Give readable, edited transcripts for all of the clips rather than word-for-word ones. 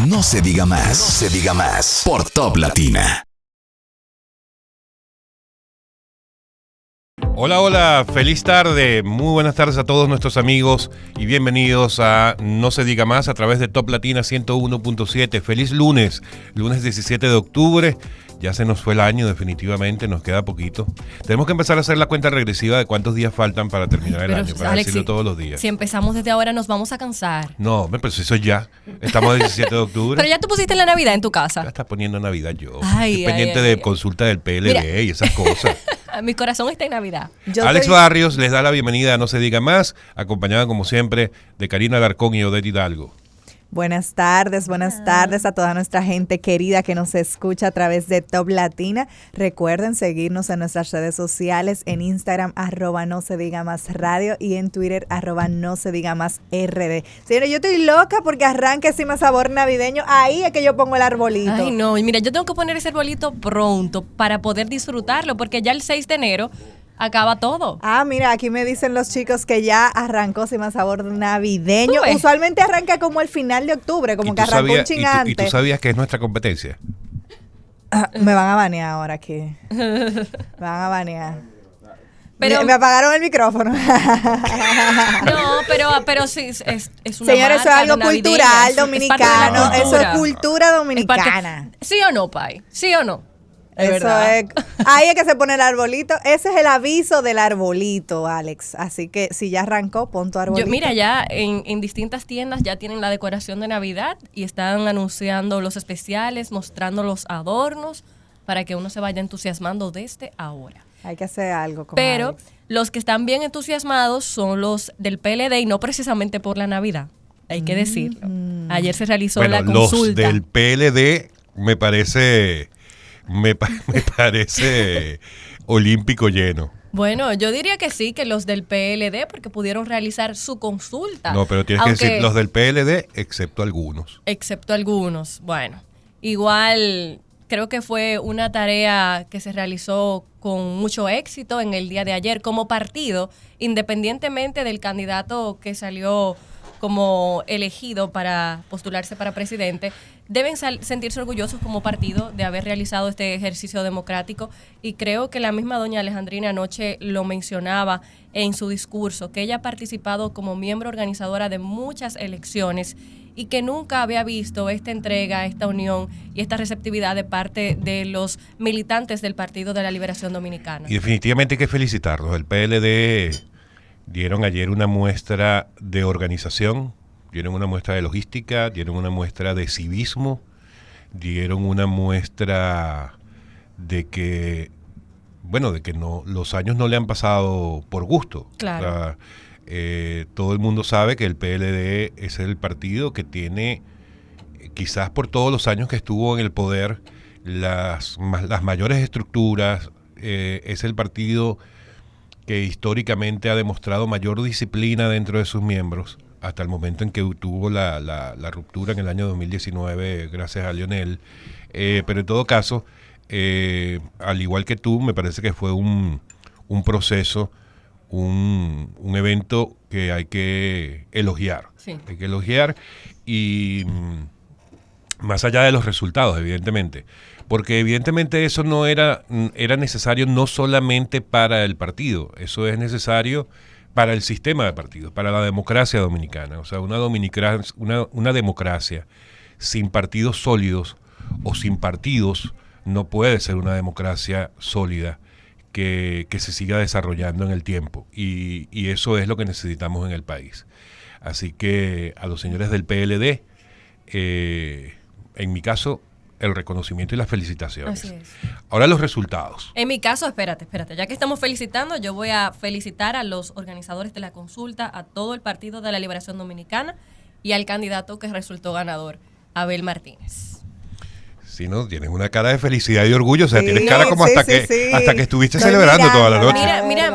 No se diga más. No se diga más. Por Top Latina. Hola, hola, feliz tarde, muy buenas tardes a todos nuestros amigos y bienvenidos a No se diga más a través de Top Latina 101.7. Feliz lunes, lunes 17 de octubre, ya se nos fue el año definitivamente, nos queda poquito. Tenemos que empezar a hacer la cuenta regresiva de cuántos días faltan para terminar el año, para Alex, decirlo todos los días. Si empezamos desde ahora nos vamos a cansar. No, pero eso ya, estamos el 17 de octubre. Pero ya tú pusiste la Navidad en tu casa. Ya estás poniendo Navidad yo, Ay, estoy pendiente de consulta del PLD. Mira, y esas cosas. Mi corazón está en Navidad. Alex Barrios les da la bienvenida a No se diga más, acompañada como siempre de Karina Alarcón y Odette Hidalgo. Buenas tardes a toda nuestra gente querida que nos escucha a través de Top Latina. Recuerden seguirnos en nuestras redes sociales, en Instagram, @NoSeDigaMásRadio y en Twitter, @NoSeDigaMásRD. Señores, yo estoy loca porque arranque ese sabor navideño. Ahí es que yo pongo el arbolito. Ay, no, mira, yo tengo que poner ese arbolito pronto para poder disfrutarlo, porque ya el 6 de enero acaba todo. Ah, mira, aquí me dicen los chicos que ya arrancó sin más sabor navideño. Usualmente arranca como el final de octubre, como que arrancó un chingante. ¿Y tú sabías que es nuestra competencia? Me van a banear ahora aquí. Me van a banear. Pero, me apagaron el micrófono. No, pero sí, es una señores, eso es algo cultural dominicano. Eso es cultura dominicana. ¿Sí o no, Pai? ¿Sí o no? Ahí es que se pone el arbolito. Ese es el aviso del arbolito, Alex. Así que si ya arrancó, pon tu arbolito. Mira, ya en distintas tiendas ya tienen la decoración de Navidad y están anunciando los especiales, mostrando los adornos para que uno se vaya entusiasmando desde ahora. Hay que hacer algo con Pero Alex. Los que están bien entusiasmados son los del PLD y no precisamente por la Navidad. Hay que decirlo. Ayer se realizó la consulta. Los del PLD me parece olímpico lleno. Bueno, yo diría que sí, que los del PLD, porque pudieron realizar su consulta. No, pero tienes que decir los del PLD, excepto algunos. Excepto algunos. Bueno, igual creo que fue una tarea que se realizó con mucho éxito en el día de ayer como partido, independientemente del candidato que salió como elegido para postularse para presidente. Deben sentirse orgullosos como partido de haber realizado este ejercicio democrático y creo que la misma doña Alejandrina anoche lo mencionaba en su discurso, que ella ha participado como miembro organizadora de muchas elecciones y que nunca había visto esta entrega, esta unión y esta receptividad de parte de los militantes del Partido de la Liberación Dominicana. Y definitivamente hay que felicitarlos. El PLD dieron ayer una muestra de organización, dieron una muestra de logística, dieron una muestra de civismo, dieron una muestra de que, no, los años no le han pasado por gusto. Claro. O sea, todo el mundo sabe que el PLD es el partido que tiene, quizás por todos los años que estuvo en el poder, las mayores estructuras, es el partido que históricamente ha demostrado mayor disciplina dentro de sus miembros, hasta el momento en que tuvo la ruptura en el año 2019, gracias a Lionel. Pero en todo caso, al igual que tú, me parece que fue un proceso, un evento que hay que elogiar. Sí. Hay que elogiar y más allá de los resultados, evidentemente. Porque evidentemente eso no era necesario no solamente para el partido, eso es necesario para el sistema de partidos, para la democracia dominicana. O sea, una democracia sin partidos sólidos o sin partidos no puede ser una democracia sólida que se siga desarrollando en el tiempo. Y eso es lo que necesitamos en el país. Así que a los señores del PLD, en mi caso, el reconocimiento y las felicitaciones. Así es. Ahora los resultados. En mi caso, espérate, ya que estamos felicitando, yo voy a felicitar a los organizadores de la consulta, a todo el Partido de la Liberación Dominicana y al candidato que resultó ganador, Abel Martínez. Sí, no, tienes una cara de felicidad y de orgullo, o sea, tienes cara como sí, hasta sí. que estuviste celebrando toda la noche.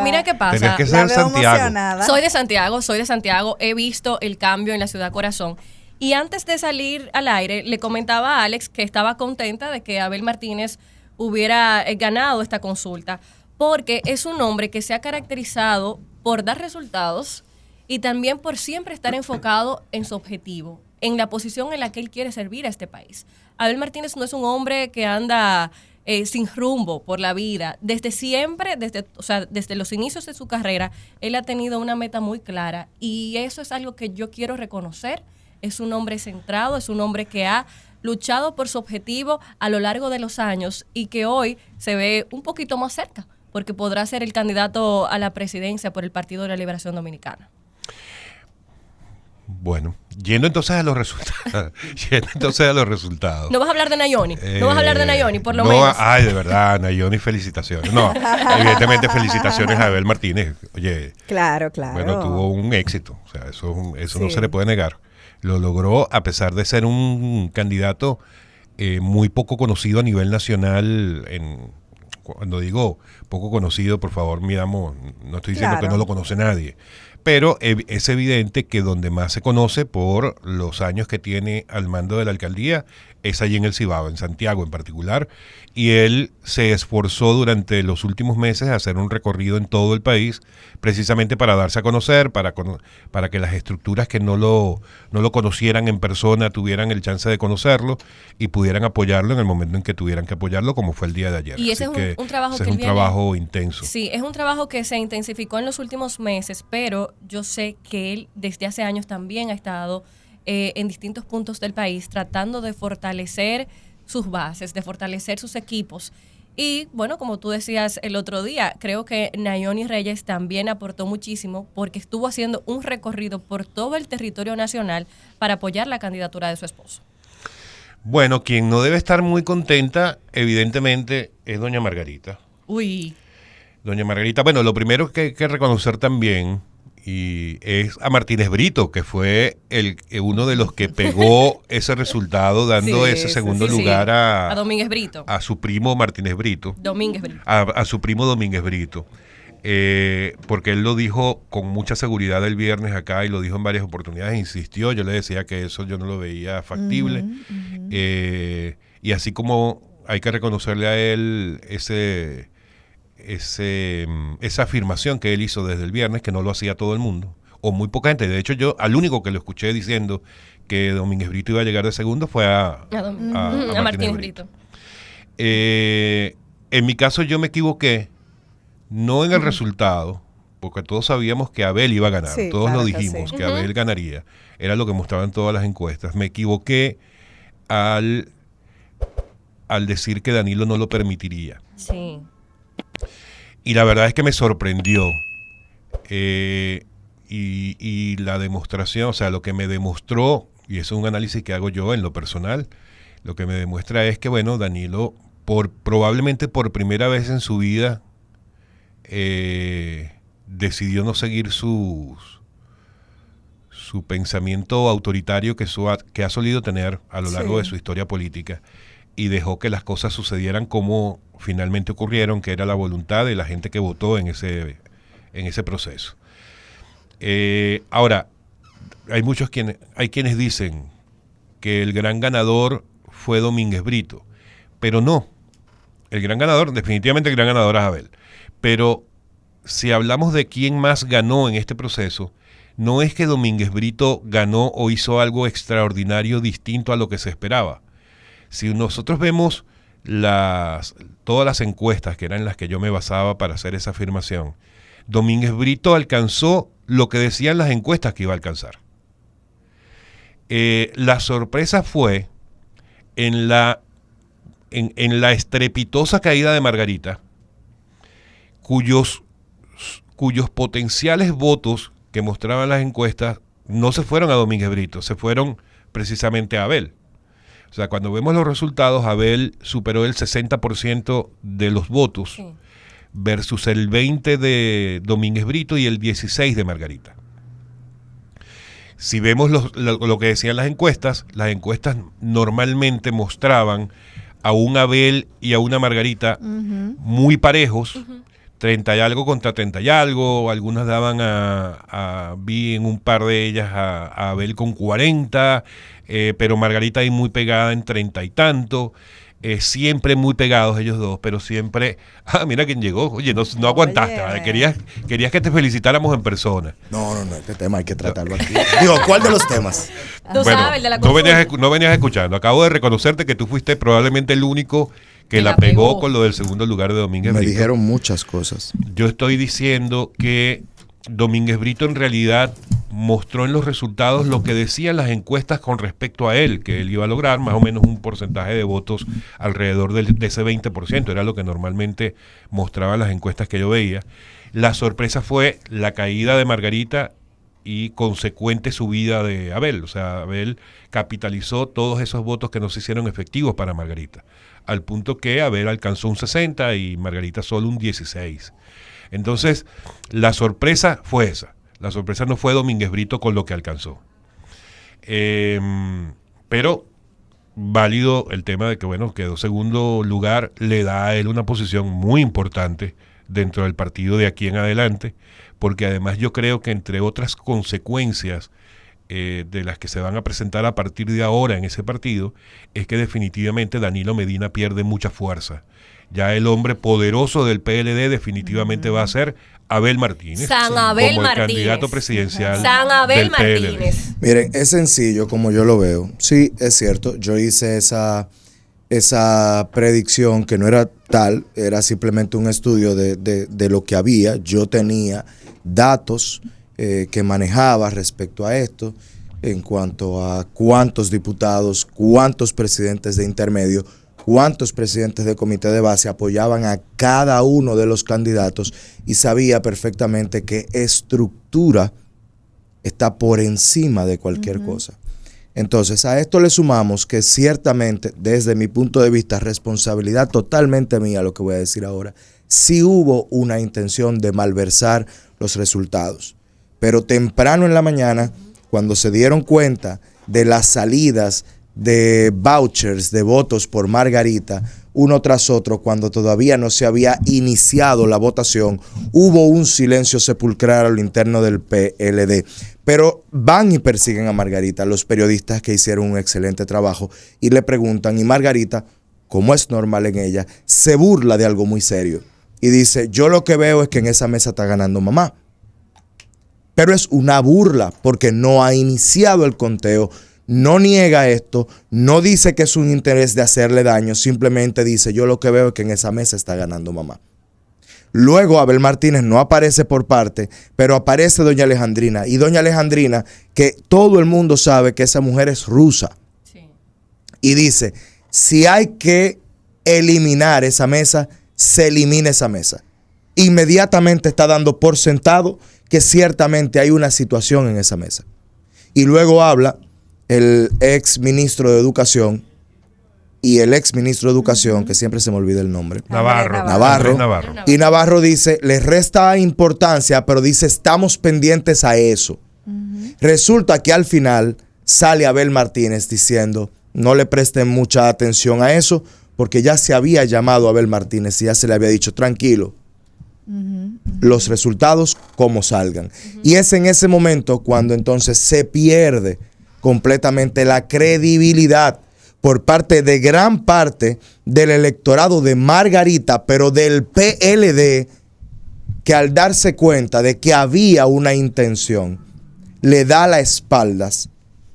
Mira qué pasa. Tenías que ser Santiago. Soy de Santiago, he visto el cambio en la ciudad corazón. Y antes de salir al aire, le comentaba a Alex que estaba contenta de que Abel Martínez hubiera ganado esta consulta, porque es un hombre que se ha caracterizado por dar resultados y también por siempre estar enfocado en su objetivo, en la posición en la que él quiere servir a este país. Abel Martínez no es un hombre que anda sin rumbo por la vida. Desde siempre, desde los inicios de su carrera, él ha tenido una meta muy clara y eso es algo que yo quiero reconocer. Es un hombre centrado, es un hombre que ha luchado por su objetivo a lo largo de los años y que hoy se ve un poquito más cerca, porque podrá ser el candidato a la presidencia por el Partido de la Liberación Dominicana. Bueno, yendo entonces a los resultados. No vas a hablar de Nayoni, no vas a hablar de Nayoni, por lo menos. Ay, de verdad, Nayoni, felicitaciones. No, evidentemente felicitaciones a Abel Martínez. Oye, claro. Bueno, tuvo un éxito, o sea, eso Sí. no se le puede negar. Lo logró a pesar de ser un candidato muy poco conocido a nivel nacional. Cuando digo poco conocido, por favor, miramos, no estoy diciendo Claro. que no lo conoce nadie, pero es evidente que donde más se conoce por los años que tiene al mando de la alcaldía es allí en el Cibao, en Santiago en particular, y él se esforzó durante los últimos meses a hacer un recorrido en todo el país, precisamente para darse a conocer, para que las estructuras que no lo conocieran en persona tuvieran el chance de conocerlo y pudieran apoyarlo en el momento en que tuvieran que apoyarlo, como fue el día de ayer. Y ese Así es que un trabajo ese que es él un viene- trabajo intenso. Sí, es un trabajo que se intensificó en los últimos meses, pero yo sé que él desde hace años también ha estado en distintos puntos del país tratando de fortalecer sus bases, de fortalecer sus equipos. Y bueno, como tú decías el otro día, creo que Nayoni Reyes también aportó muchísimo porque estuvo haciendo un recorrido por todo el territorio nacional para apoyar la candidatura de su esposo. Bueno, quien no debe estar muy contenta, evidentemente, es doña Margarita. Uy. Doña Margarita, bueno, lo primero que hay que reconocer también y es a Martínez Brito, que fue uno de los que pegó ese resultado, dando Sí, ese sí, segundo Sí, lugar a Domínguez Brito. a su primo Martínez Brito, Domínguez Brito. a su primo Domínguez Brito, porque él lo dijo con mucha seguridad el viernes acá y lo dijo en varias oportunidades, insistió, yo le decía que eso yo no lo veía factible, y así como hay que reconocerle a él esa afirmación que él hizo desde el viernes, que no lo hacía todo el mundo, o muy poca gente. De hecho, yo al único que lo escuché diciendo que Domínguez Brito iba a llegar de segundo fue a Martínez Brito. En mi caso yo me equivoqué, no en el resultado, porque todos sabíamos que Abel iba a ganar, Sí, todos claro lo que dijimos, sí. que Abel ganaría, era lo que mostraban todas las encuestas. Me equivoqué al decir que Danilo no lo permitiría. Sí. Y la verdad es que me sorprendió. Y la demostración, o sea, lo que me demostró, y eso es un análisis que hago yo en lo personal, lo que me demuestra es que, bueno, Danilo, probablemente por primera vez en su vida, decidió no seguir su pensamiento autoritario que ha solido tener a lo largo de su historia política, y dejó que las cosas sucedieran como finalmente ocurrieron, que era la voluntad de la gente que votó en ese proceso. Ahora, hay quienes dicen que el gran ganador fue Domínguez Brito, pero no. Definitivamente el gran ganador es Abel. Pero si hablamos de quién más ganó en este proceso, no es que Domínguez Brito ganó o hizo algo extraordinario distinto a lo que se esperaba. Si nosotros vemos todas las encuestas, que eran las que yo me basaba para hacer esa afirmación, Domínguez Brito alcanzó lo que decían las encuestas que iba a alcanzar. La sorpresa fue en la estrepitosa caída de Margarita, cuyos potenciales votos que mostraban las encuestas no se fueron a Domínguez Brito, se fueron precisamente a Abel. O sea, cuando vemos los resultados, Abel superó el 60% de los votos, Sí. versus el 20% de Domínguez Brito y el 16% de Margarita. Si vemos lo que decían las encuestas normalmente mostraban a un Abel y a una Margarita muy parejos, 30 y algo contra 30 y algo, algunas daban vi en un par de ellas a Abel con 40, pero Margarita ahí muy pegada en 30 y tanto. siempre muy pegados ellos dos, pero siempre, mira quién llegó, oye, no aguantaste, Oye. ¿vale? Querías que te felicitáramos en persona. No, este tema hay que tratarlo aquí. Digo, ¿cuál de los temas? Tú sabes, el de la no venías, consulta. no venías escuchando, acabo de reconocerte que tú fuiste probablemente el único que la pegó con lo del segundo lugar de Domínguez Me Brito. dijeron muchas cosas. Yo estoy diciendo que Domínguez Brito en realidad mostró en los resultados lo que decían las encuestas con respecto a él, que él iba a lograr más o menos un porcentaje de votos alrededor de ese 20%, era lo que normalmente mostraban las encuestas que yo veía. La sorpresa fue la caída de Margarita y consecuente subida de Abel, o sea, Abel capitalizó todos esos votos que no se hicieron efectivos para Margarita, al punto que Abel alcanzó un 60 y Margarita solo un 16. Entonces, la sorpresa fue esa. La sorpresa no fue Domínguez Brito con lo que alcanzó. Pero válido el tema de que, bueno, quedó segundo lugar, le da a él una posición muy importante dentro del partido de aquí en adelante, porque además yo creo que entre otras consecuencias de las que se van a presentar a partir de ahora en ese partido, es que definitivamente Danilo Medina pierde mucha fuerza. Ya el hombre poderoso del PLD definitivamente va a ser Abel Martínez, San Abel como el Martínez. candidato presidencial San Abel del PLD. Martínez. Miren, es sencillo como yo lo veo. Sí, es cierto, yo hice esa predicción que no era tal, era simplemente un estudio de lo que había. Yo tenía datos que manejaba respecto a esto en cuanto a cuántos diputados, cuántos presidentes de intermedio, cuántos presidentes de comité de base apoyaban a cada uno de los candidatos y sabía perfectamente que estructura está por encima de cualquier cosa. Entonces, a esto le sumamos que ciertamente, desde mi punto de vista, responsabilidad totalmente mía, lo que voy a decir ahora, sí hubo una intención de malversar los resultados. Pero temprano en la mañana, cuando se dieron cuenta de las salidas de vouchers de votos por Margarita, uno tras otro, cuando todavía no se había iniciado la votación, hubo un silencio sepulcral a lo interno del PLD. Pero van y persiguen a Margarita los periodistas que hicieron un excelente trabajo y le preguntan, y Margarita, como es normal en ella, se burla de algo muy serio y dice, yo lo que veo es que en esa mesa está ganando mamá. Pero es una burla porque no ha iniciado el conteo, no niega esto, no dice que es un interés de hacerle daño, simplemente dice, yo lo que veo es que en esa mesa está ganando mamá. Luego Abel Martínez no aparece por parte, pero aparece doña Alejandrina. Y doña Alejandrina, que todo el mundo sabe que esa mujer es rusa. Sí. Y dice, si hay que eliminar esa mesa, se elimina esa mesa. Inmediatamente está dando por sentado que ciertamente hay una situación en esa mesa. Y luego habla el ex ministro de Educación y el ex ministro de Educación, que siempre se me olvida el nombre. Navarro. Y Navarro dice, le resta importancia, pero dice, estamos pendientes a eso. Resulta que al final sale Abel Martínez diciendo, no le presten mucha atención a eso, porque ya se había llamado a Abel Martínez y ya se le había dicho, tranquilo, los resultados como salgan. Y es en ese momento cuando entonces se pierde completamente la credibilidad por parte de gran parte del electorado de Margarita, pero del PLD, que al darse cuenta de que había una intención, le da las espaldas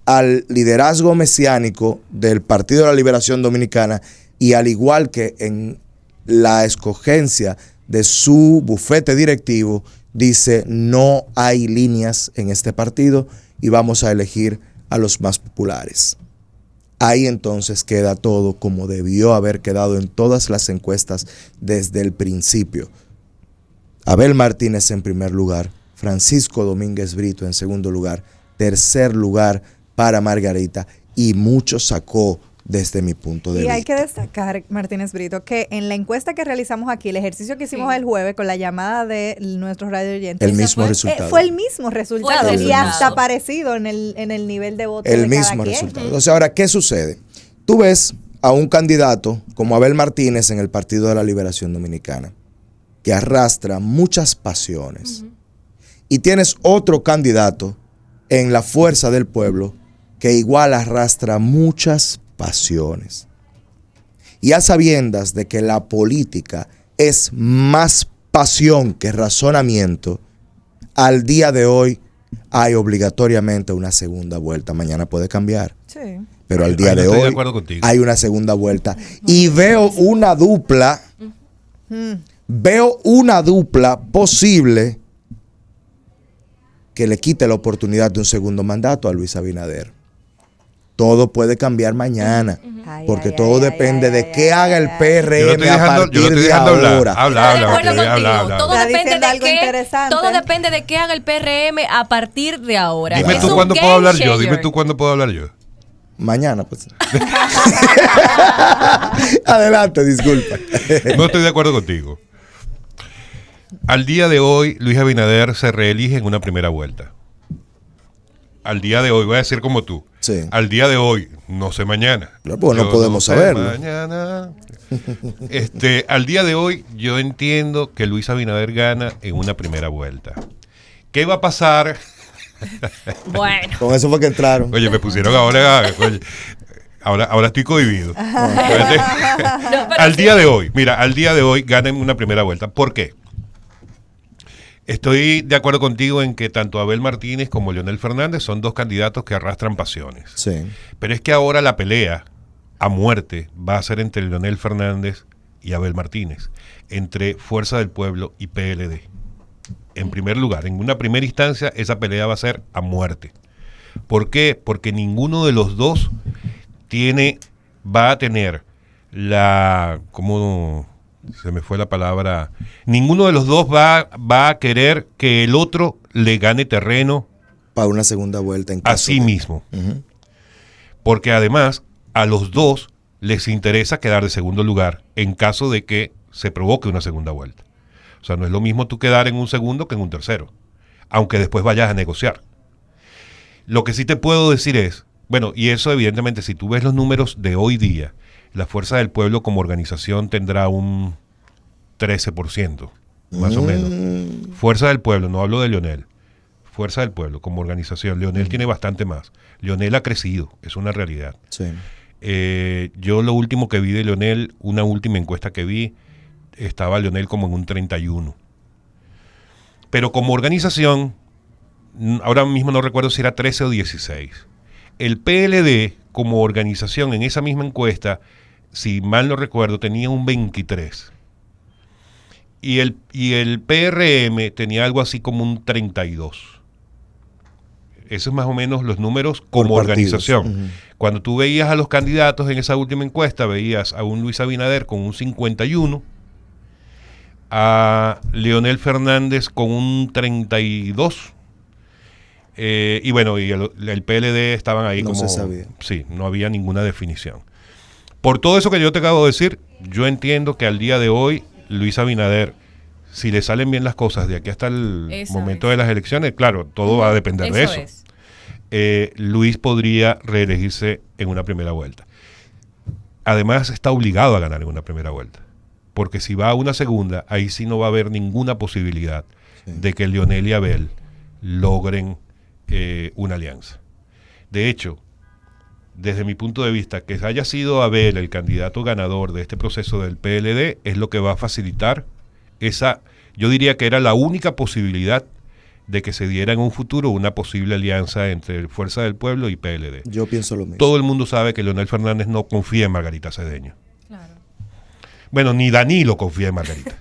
al liderazgo mesiánico del Partido de la Liberación Dominicana y al igual que en la escogencia de su bufete directivo, dice no hay líneas en este partido y vamos a elegir a los más populares. Ahí entonces queda todo como debió haber quedado en todas las encuestas desde el principio. Abel Martínez en primer lugar, Francisco Domínguez Brito en segundo lugar, tercer lugar para Margarita y mucho sacó desde mi punto de vista. Y hay que destacar, Martínez Brito, que en la encuesta que realizamos aquí, el ejercicio que hicimos el jueves con la llamada de nuestros radio oyentes, el mismo resultado. Fue el mismo resultado Fue el y hasta resultado. parecido en el nivel de voto El de cada mismo quien. resultado. Entonces, ahora, ¿qué sucede? Tú ves a un candidato como Abel Martínez en el Partido de la Liberación Dominicana, que arrastra muchas pasiones. Y tienes otro candidato en la Fuerza del Pueblo que igual arrastra muchas pasiones. y a sabiendas de que la política es más pasión que razonamiento, al día de hoy hay obligatoriamente una segunda vuelta. Mañana puede cambiar. Sí. Pero al día Ahí no de estoy de hoy acuerdo contigo. hay una segunda vuelta. Y veo una dupla posible que le quite la oportunidad de un segundo mandato a Luis Abinader. Todo puede cambiar mañana, porque todo depende de qué haga el PRM a partir de ahora. Todo Está depende diciendo de algo qué. interesante. Todo depende de qué haga el PRM a partir de ahora. Dime Es tú un cuándo puedo game hablar yo. changer. Dime tú cuándo puedo hablar yo. Mañana, pues. Adelante, disculpa. No estoy de acuerdo contigo. Al día de hoy, Luis Abinader se reelige en una primera vuelta. Al día de hoy, voy a decir como tú. Sí. Al día de hoy, no sé mañana. Claro, pues no Yo podemos sé saberlo. Mañana. Al día de hoy, yo entiendo que Luis Abinader gana en una primera vuelta. ¿Qué va a pasar? Bueno. Con eso fue que entraron. Oye, me pusieron ahora. Oye, ahora estoy cohibido. Al día de hoy, mira, al día de hoy gana en una primera vuelta. ¿Por qué? Estoy de acuerdo contigo en que tanto Abel Martínez como Leonel Fernández son dos candidatos que arrastran pasiones. Sí. Pero es que ahora la pelea a muerte va a ser entre Leonel Fernández y Abel Martínez, entre Fuerza del Pueblo y PLD. En primer lugar, en una primera instancia, esa pelea va a ser a muerte. ¿Por qué? Porque ninguno de los dos va a tener ¿cómo se me fue la palabra? Ninguno de los dos va a querer que el otro le gane terreno Para una segunda vuelta en a caso sí mismo. Porque además, a los dos les interesa quedar de segundo lugar en caso de que se provoque una segunda vuelta. O sea, no es lo mismo tú quedar en un segundo que en un tercero, aunque después vayas a negociar. Lo que sí te puedo decir es, bueno, y eso evidentemente, si tú ves los números de hoy día, la Fuerza del Pueblo como organización tendrá un 13%, más o menos. Fuerza del Pueblo, no hablo de Leonel. Fuerza del Pueblo como organización. Leonel tiene bastante más. Leonel ha crecido, es una realidad. Sí. Yo lo último que vi de Leonel, una última encuesta que vi, estaba Leonel como en un 31. Pero como organización, ahora mismo no recuerdo si era 13 o 16. El PLD como organización en esa misma encuesta, si mal no recuerdo, tenía un 23. Y el PRM tenía algo así como un 32. Esos es más o menos los números como organización. Cuando tú veías a los candidatos en esa última encuesta, veías a un Luis Abinader con un 51, a Leonel Fernández con un 32, y bueno, y el PLD estaban ahí No como... se sabía. Sí, no había ninguna definición. Por todo eso que yo te acabo de decir, yo entiendo que al día de hoy, Luis Abinader, si le salen bien las cosas de aquí hasta el momento de las elecciones, claro, todo va a depender de eso. Luis podría reelegirse en una primera vuelta. Además, está obligado a ganar en una primera vuelta. Porque si va a una segunda, ahí sí no va a haber ninguna posibilidad de que Leonel y Abel logren una alianza. De hecho, desde mi punto de vista, que haya sido Abel el candidato ganador de este proceso del PLD es lo que va a facilitar yo diría que era la única posibilidad de que se diera en un futuro una posible alianza entre Fuerza del Pueblo y PLD. Yo pienso lo mismo. Todo el mundo sabe que Leonel Fernández no confía en Margarita Cedeño. Claro. Bueno, ni Danilo confía en Margarita.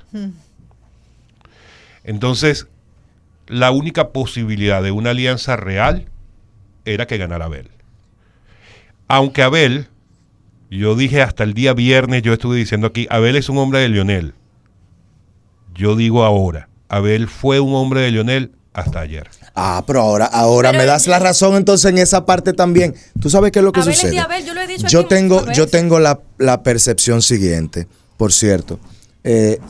Entonces, la única posibilidad de una alianza real era que ganara Abel. Aunque Abel, yo dije hasta el día viernes, yo estuve diciendo aquí, Abel es un hombre de Leonel. Yo digo ahora, Abel fue un hombre de Leonel hasta ayer. Pero ahora me das la razón entonces en esa parte también. ¿Tú sabes qué es lo que Abel sucede? es de Abel, yo lo he dicho Yo aquí tengo, muchas yo veces. tengo la percepción siguiente, por cierto.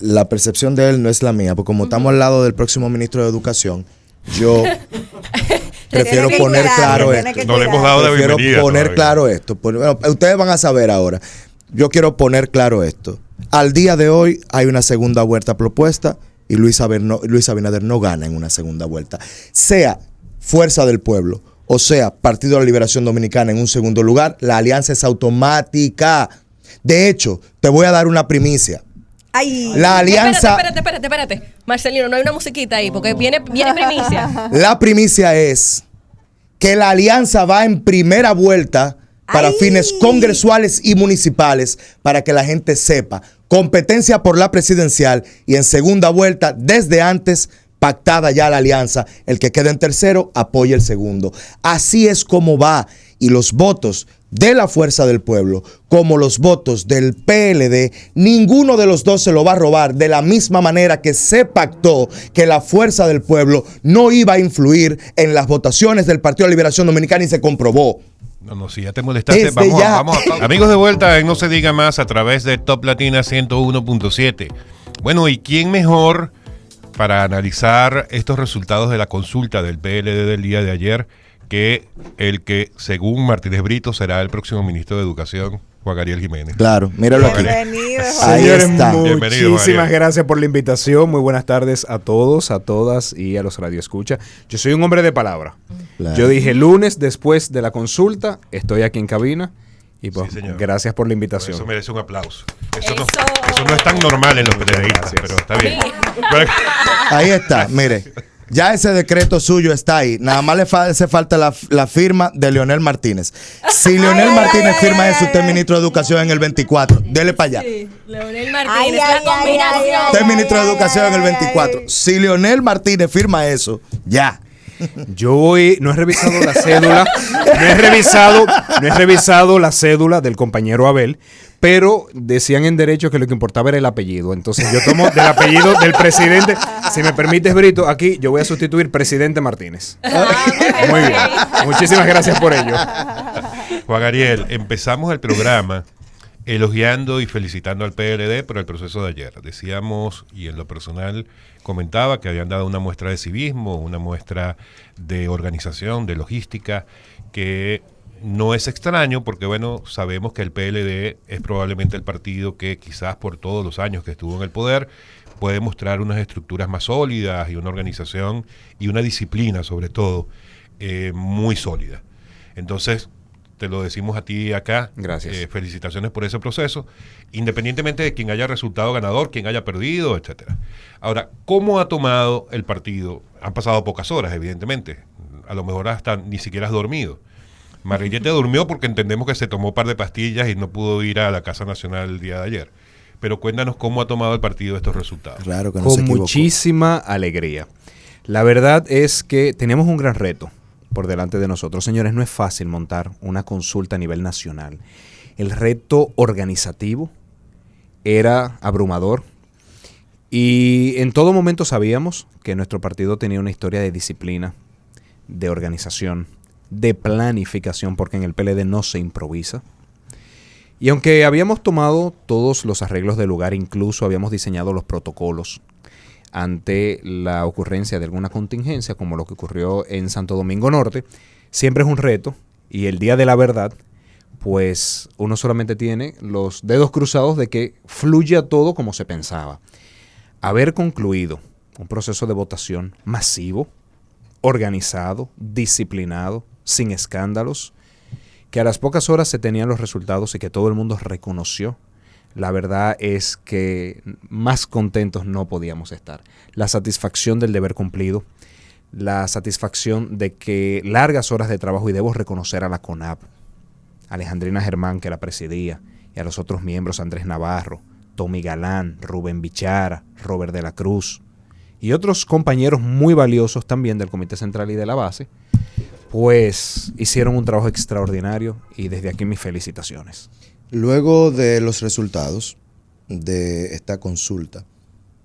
La percepción de él no es la mía, porque como estamos al lado del próximo ministro de Educación, yo prefiero Tiene que poner cuidarlo, claro tiene esto. que No le hemos dado la Prefiero bienvenida poner todavía. claro esto. Bueno, ustedes van a saber ahora. Yo quiero poner claro esto. Al día de hoy hay una segunda vuelta propuesta y Luis Abinader no gana en una segunda vuelta. Sea Fuerza del Pueblo o sea Partido de la Liberación Dominicana en un segundo lugar, la alianza es automática. De hecho, te voy a dar una primicia. Ay, La alianza... Espérate. Marcelino, no hay una musiquita ahí, porque viene primicia. La primicia es que la alianza va en primera vuelta para fines congresuales y municipales, para que la gente sepa. Competencia por la presidencial y en segunda vuelta, desde antes, pactada ya la alianza. El que quede en tercero, apoya el segundo. Así es como va. Y los votos de la Fuerza del Pueblo, como los votos del PLD, ninguno de los dos se lo va a robar, de la misma manera que se pactó que la Fuerza del Pueblo no iba a influir en las votaciones del Partido de Liberación Dominicana, y se comprobó. No, si ya te molestaste, vamos a amigos de vuelta en No Se Diga Más a través de Top Latina 101.7. Bueno, ¿y quién mejor para analizar estos resultados de la consulta del PLD del día de ayer que el que, según Martínez Brito, será el próximo ministro de Educación, Juan Ariel Jiménez? Claro, míralo aquí. bienvenido. Ahí Señores, está. muchísimas gracias por la invitación. Muy buenas tardes a todos, a todas y a los radioescuchas. Yo soy un hombre de palabra. Claro. Yo dije lunes, después de la consulta, estoy aquí en cabina. Y pues, Sí, señor. gracias por la invitación. Eso merece un aplauso. Eso. Eso no es tan normal en los periodistas, Gracias. pero está bien. Ahí está, mire. Ya ese decreto suyo está ahí. Nada más le hace falta la firma de Leonel Martínez. Si Leonel Martínez firma eso, usted es ministro de Educación en el 24. Dele para allá. Sí, Leonel Martínez, la combinación. Usted es ministro de Educación en el 24. Si Leonel Martínez firma eso, ya. Yo no he revisado la cédula, no he revisado la cédula del compañero Abel, pero decían en derecho que lo que importaba era el apellido. Entonces yo tomo del apellido del presidente. Si me permites, Brito, aquí yo voy a sustituir presidente Martínez. Muy bien. Muchísimas gracias por ello. Juan Ariel, empezamos el programa elogiando y felicitando al PLD por el proceso de ayer. Decíamos, y en lo personal comentaba, que habían dado una muestra de civismo, una muestra de organización, de logística, que no es extraño porque, bueno, sabemos que el PLD es probablemente el partido que quizás por todos los años que estuvo en el poder puede mostrar unas estructuras más sólidas y una organización y una disciplina, sobre todo, muy sólida. Entonces, te lo decimos a ti acá. Gracias. Felicitaciones por ese proceso, independientemente de quien haya resultado ganador, quien haya perdido, etcétera. Ahora, ¿cómo ha tomado el partido? Han pasado pocas horas, evidentemente. A lo mejor hasta ni siquiera has dormido. Marillete durmió porque entendemos que se tomó un par de pastillas y no pudo ir a la Casa Nacional el día de ayer. Pero cuéntanos cómo ha tomado el partido estos resultados. Claro que no se Con equivocó. muchísima alegría. La verdad es que tenemos un gran reto por delante de nosotros. Señores, no es fácil montar una consulta a nivel nacional. El reto organizativo era abrumador y en todo momento sabíamos que nuestro partido tenía una historia de disciplina, de organización, de planificación, porque en el PLD no se improvisa. Y aunque habíamos tomado todos los arreglos del lugar, incluso habíamos diseñado los protocolos ante la ocurrencia de alguna contingencia, como lo que ocurrió en Santo Domingo Norte, siempre es un reto, y el día de la verdad, pues uno solamente tiene los dedos cruzados de que fluya todo como se pensaba. Haber concluido un proceso de votación masivo, organizado, disciplinado, sin escándalos, que a las pocas horas se tenían los resultados y que todo el mundo reconoció. La verdad es que más contentos no podíamos estar. La satisfacción del deber cumplido, la satisfacción de que largas horas de trabajo, y debo reconocer a la CONAP, Alejandrina Germán, que la presidía, y a los otros miembros, Andrés Navarro, Tommy Galán, Rubén Bichara, Robert de la Cruz, y otros compañeros muy valiosos también del Comité Central y de la base, pues hicieron un trabajo extraordinario, y desde aquí mis felicitaciones. Luego de los resultados de esta consulta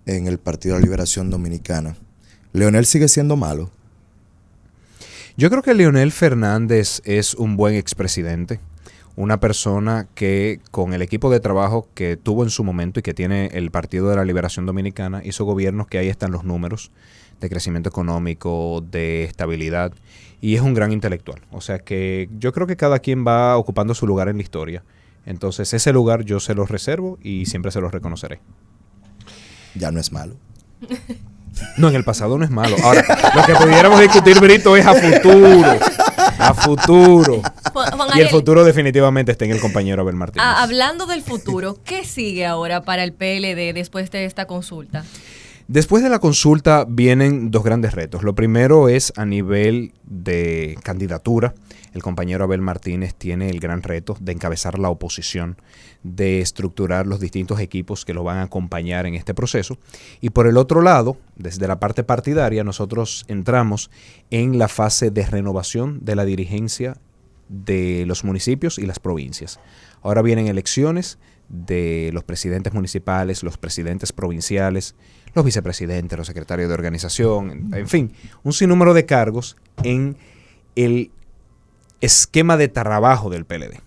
en el Partido de la Liberación Dominicana, ¿Leonel sigue siendo malo? Yo creo que Leonel Fernández es un buen expresidente, una persona que con el equipo de trabajo que tuvo en su momento y que tiene el Partido de la Liberación Dominicana, hizo gobiernos que ahí están los números de crecimiento económico, de estabilidad, y es un gran intelectual. O sea que yo creo que cada quien va ocupando su lugar en la historia. Entonces ese lugar yo se lo reservo y siempre se lo reconoceré. Ya no es malo. No, en el pasado no es malo. Ahora, lo que pudiéramos discutir, Brito, es a futuro. A futuro. Juan Y el Ariel, futuro definitivamente está en el compañero Abel Martínez. hablando del futuro, ¿qué sigue ahora para el PLD después de esta consulta? Después de la consulta vienen dos grandes retos. Lo primero es a nivel de candidatura. El compañero Abel Martínez tiene el gran reto de encabezar la oposición, de estructurar los distintos equipos que lo van a acompañar en este proceso. Y por el otro lado, desde la parte partidaria, nosotros entramos en la fase de renovación de la dirigencia de los municipios y las provincias. Ahora vienen elecciones de los presidentes municipales, los presidentes provinciales, los vicepresidentes, los secretarios de organización, en fin, un sinnúmero de cargos en el esquema de trabajo del PLD.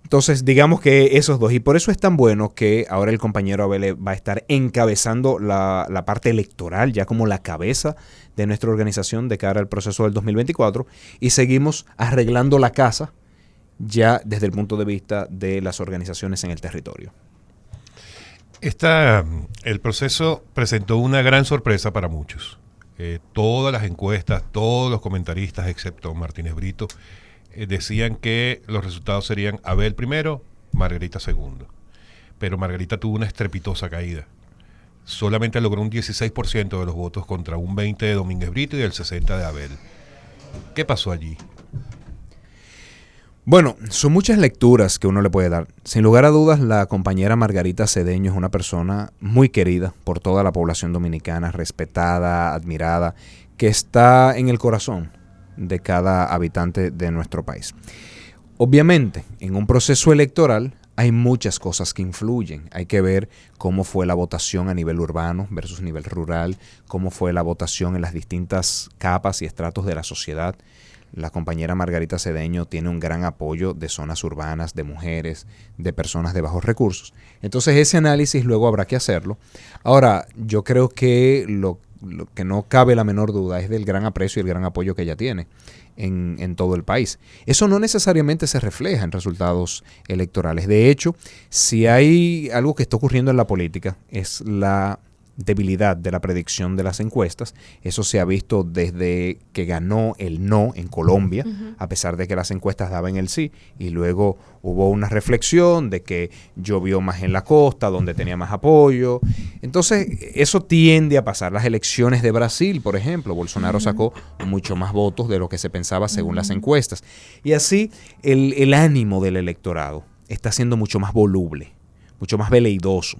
Entonces, digamos que esos dos, y por eso es tan bueno que ahora el compañero Abel va a estar encabezando la parte electoral, ya como la cabeza de nuestra organización de cara al proceso del 2024, y seguimos arreglando la casa ya desde el punto de vista de las organizaciones en el territorio. El proceso presentó una gran sorpresa para muchos. Todas las encuestas, todos los comentaristas, excepto Martínez Brito, decían que los resultados serían Abel primero, Margarita segundo. Pero Margarita tuvo una estrepitosa caída. Solamente logró un 16% de los votos contra un 20% de Domínguez Brito y el 60% de Abel. ¿Qué pasó allí? Bueno, son muchas lecturas que uno le puede dar. Sin lugar a dudas, la compañera Margarita Cedeño es una persona muy querida por toda la población dominicana, respetada, admirada, que está en el corazón de cada habitante de nuestro país. Obviamente, en un proceso electoral hay muchas cosas que influyen. Hay que ver cómo fue la votación a nivel urbano versus nivel rural, cómo fue la votación en las distintas capas y estratos de la sociedad. La compañera Margarita Cedeño tiene un gran apoyo de zonas urbanas, de mujeres, de personas de bajos recursos. Entonces ese análisis luego habrá que hacerlo. Ahora, yo creo que lo que no cabe la menor duda es del gran aprecio y el gran apoyo que ella tiene en todo el país. Eso no necesariamente se refleja en resultados electorales. De hecho, si hay algo que está ocurriendo en la política es la debilidad de la predicción de las encuestas. Eso se ha visto desde que ganó el no en Colombia, a pesar de que las encuestas daban el sí, y luego hubo una reflexión de que llovió más en la costa, donde tenía más apoyo. Entonces, eso tiende a pasar. Las elecciones de Brasil, por ejemplo, Bolsonaro sacó mucho más votos de lo que se pensaba según las encuestas. Y así, el ánimo del electorado está siendo mucho más voluble, mucho más veleidoso.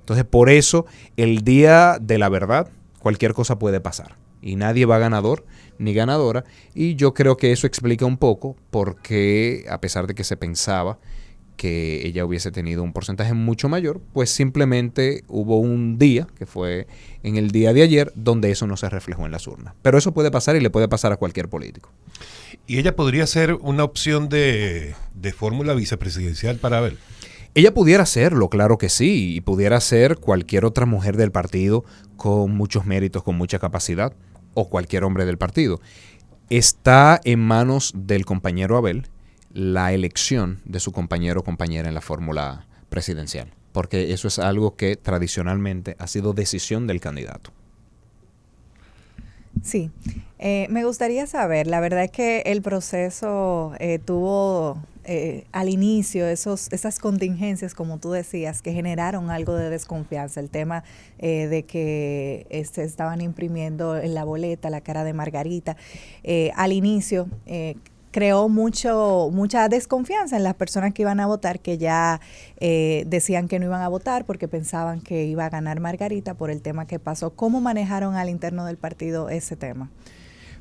Entonces, por eso, el día de la verdad, cualquier cosa puede pasar. Y nadie va ganador ni ganadora. Y yo creo que eso explica un poco por qué, a pesar de que se pensaba que ella hubiese tenido un porcentaje mucho mayor, pues simplemente hubo un día, que fue en el día de ayer, donde eso no se reflejó en las urnas. Pero eso puede pasar y le puede pasar a cualquier político. ¿Y ella podría ser una opción de fórmula vicepresidencial para Abel? Ella pudiera serlo, claro que sí, y pudiera ser cualquier otra mujer del partido con muchos méritos, con mucha capacidad, o cualquier hombre del partido. Está en manos del compañero Abel la elección de su compañero o compañera en la fórmula presidencial, porque eso es algo que tradicionalmente ha sido decisión del candidato. Sí, me gustaría saber, la verdad es que el proceso tuvo al inicio esas contingencias, como tú decías, que generaron algo de desconfianza. El tema de que estaban imprimiendo en la boleta la cara de Margarita. Al inicio creó mucha desconfianza en las personas que iban a votar, que ya decían que no iban a votar porque pensaban que iba a ganar Margarita por el tema que pasó. ¿Cómo manejaron al interno del partido ese tema?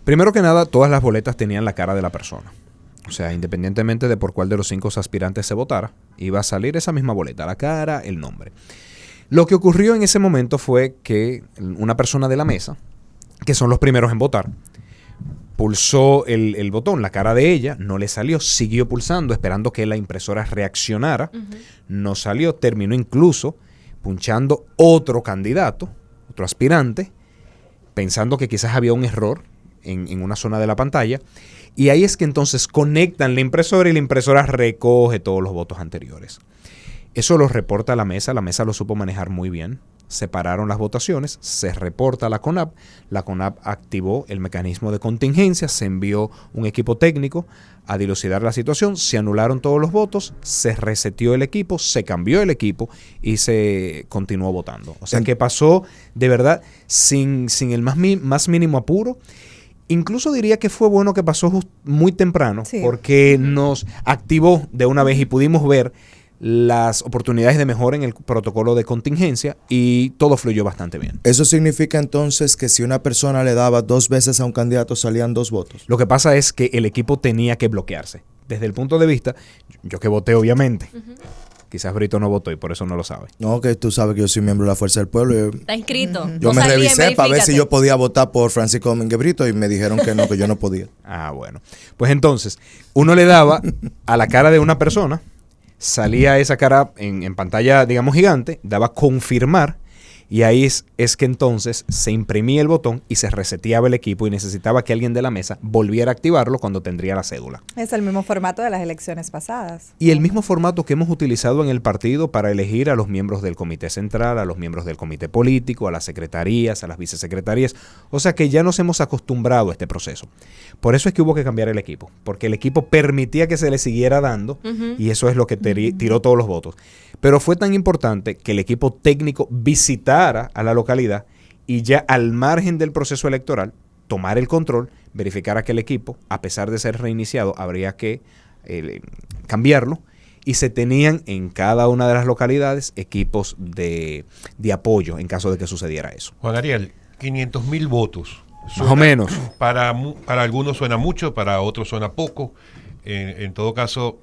Primero que nada, todas las boletas tenían la cara de la persona. O sea, independientemente de por cuál de los 5 aspirantes se votara, iba a salir esa misma boleta, la cara, el nombre. Lo que ocurrió en ese momento fue que una persona de la mesa, que son los primeros en votar, pulsó el botón, la cara de ella, no le salió, siguió pulsando, esperando que la impresora reaccionara, no salió, terminó incluso punchando otro candidato, otro aspirante, pensando que quizás había un error en una zona de la pantalla, y ahí es que entonces conectan la impresora y la impresora recoge todos los votos anteriores. Eso lo reporta la mesa lo supo manejar muy bien. se pararon las votaciones, se reporta a la CONAP activó el mecanismo de contingencia, se envió un equipo técnico a dilucidar la situación, se anularon todos los votos, se reseteó el equipo, se cambió el equipo y se continuó votando. O sea que pasó de verdad sin el más mínimo apuro. Incluso diría que fue bueno que pasó muy temprano, sí, porque nos activó de una vez y pudimos ver las oportunidades de mejora en el protocolo de contingencia y todo fluyó bastante bien. ¿Eso significa entonces que si una persona le daba 2 veces a un candidato salían 2 votos? Lo que pasa es que el equipo tenía que bloquearse. Desde el punto de vista, yo que voté obviamente, quizás Brito no votó y por eso no lo sabe. No, que tú sabes que yo soy miembro de la Fuerza del Pueblo. Está inscrito. Yo me revisé para ver si yo podía votar por Francisco Domínguez Brito y me dijeron que no, que yo no podía. Ah, bueno. Pues entonces, uno le daba a la cara de una persona, salía esa cara en pantalla, digamos, gigante, daba confirmar y ahí es que entonces se imprimía el botón y se reseteaba el equipo y necesitaba que alguien de la mesa volviera a activarlo cuando tendría la cédula. Es el mismo formato de las elecciones pasadas. Y el mismo formato que hemos utilizado en el partido para elegir a los miembros del comité central, a los miembros del comité político, a las secretarías, a las vicesecretarías. O sea que ya nos hemos acostumbrado a este proceso. Por eso es que hubo que cambiar el equipo, porque el equipo permitía que se le siguiera dando y eso es lo que tiró todos los votos. Pero fue tan importante que el equipo técnico visitara a la localidad y ya al margen del proceso electoral tomar el control, verificar que el equipo, a pesar de ser reiniciado, habría que cambiarlo y se tenían en cada una de las localidades equipos de apoyo en caso de que sucediera eso. Juan Ariel, 500,000 votos. Más o menos. Para algunos suena mucho, para otros suena poco. En todo caso,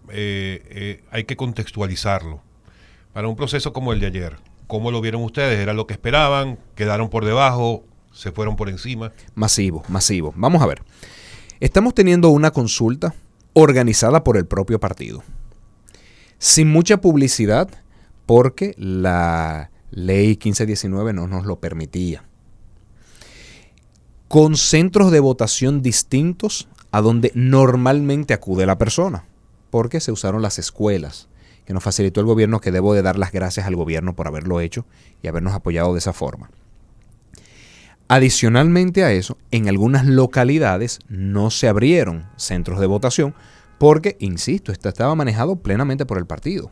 hay que contextualizarlo. Para un proceso como el de ayer, ¿cómo lo vieron ustedes? ¿Era lo que esperaban? ¿Quedaron por debajo? ¿Se fueron por encima? Masivo. Vamos a ver. Estamos teniendo una consulta organizada por el propio partido, sin mucha publicidad, porque la ley 1519 no nos lo permitía. Con centros de votación distintos a donde normalmente acude la persona, porque se usaron las escuelas, que nos facilitó el gobierno, que debo de dar las gracias al gobierno por haberlo hecho y habernos apoyado de esa forma. Adicionalmente a eso, en algunas localidades no se abrieron centros de votación porque, insisto, estaba manejado plenamente por el partido.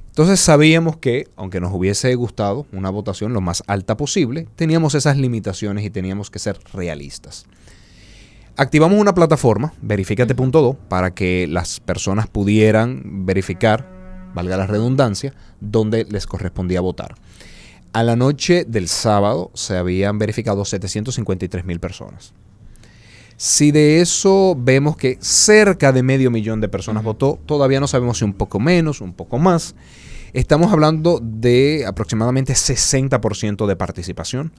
Entonces sabíamos que, aunque nos hubiese gustado una votación lo más alta posible, teníamos esas limitaciones y teníamos que ser realistas. Activamos una plataforma, Verificate.do, para que las personas pudieran verificar, valga la redundancia, dónde les correspondía votar. A la noche del sábado se habían verificado 753,000 personas. Si de eso vemos que cerca de 500,000 de personas votó, todavía no sabemos si un poco menos, un poco más. Estamos hablando de aproximadamente 60% de participación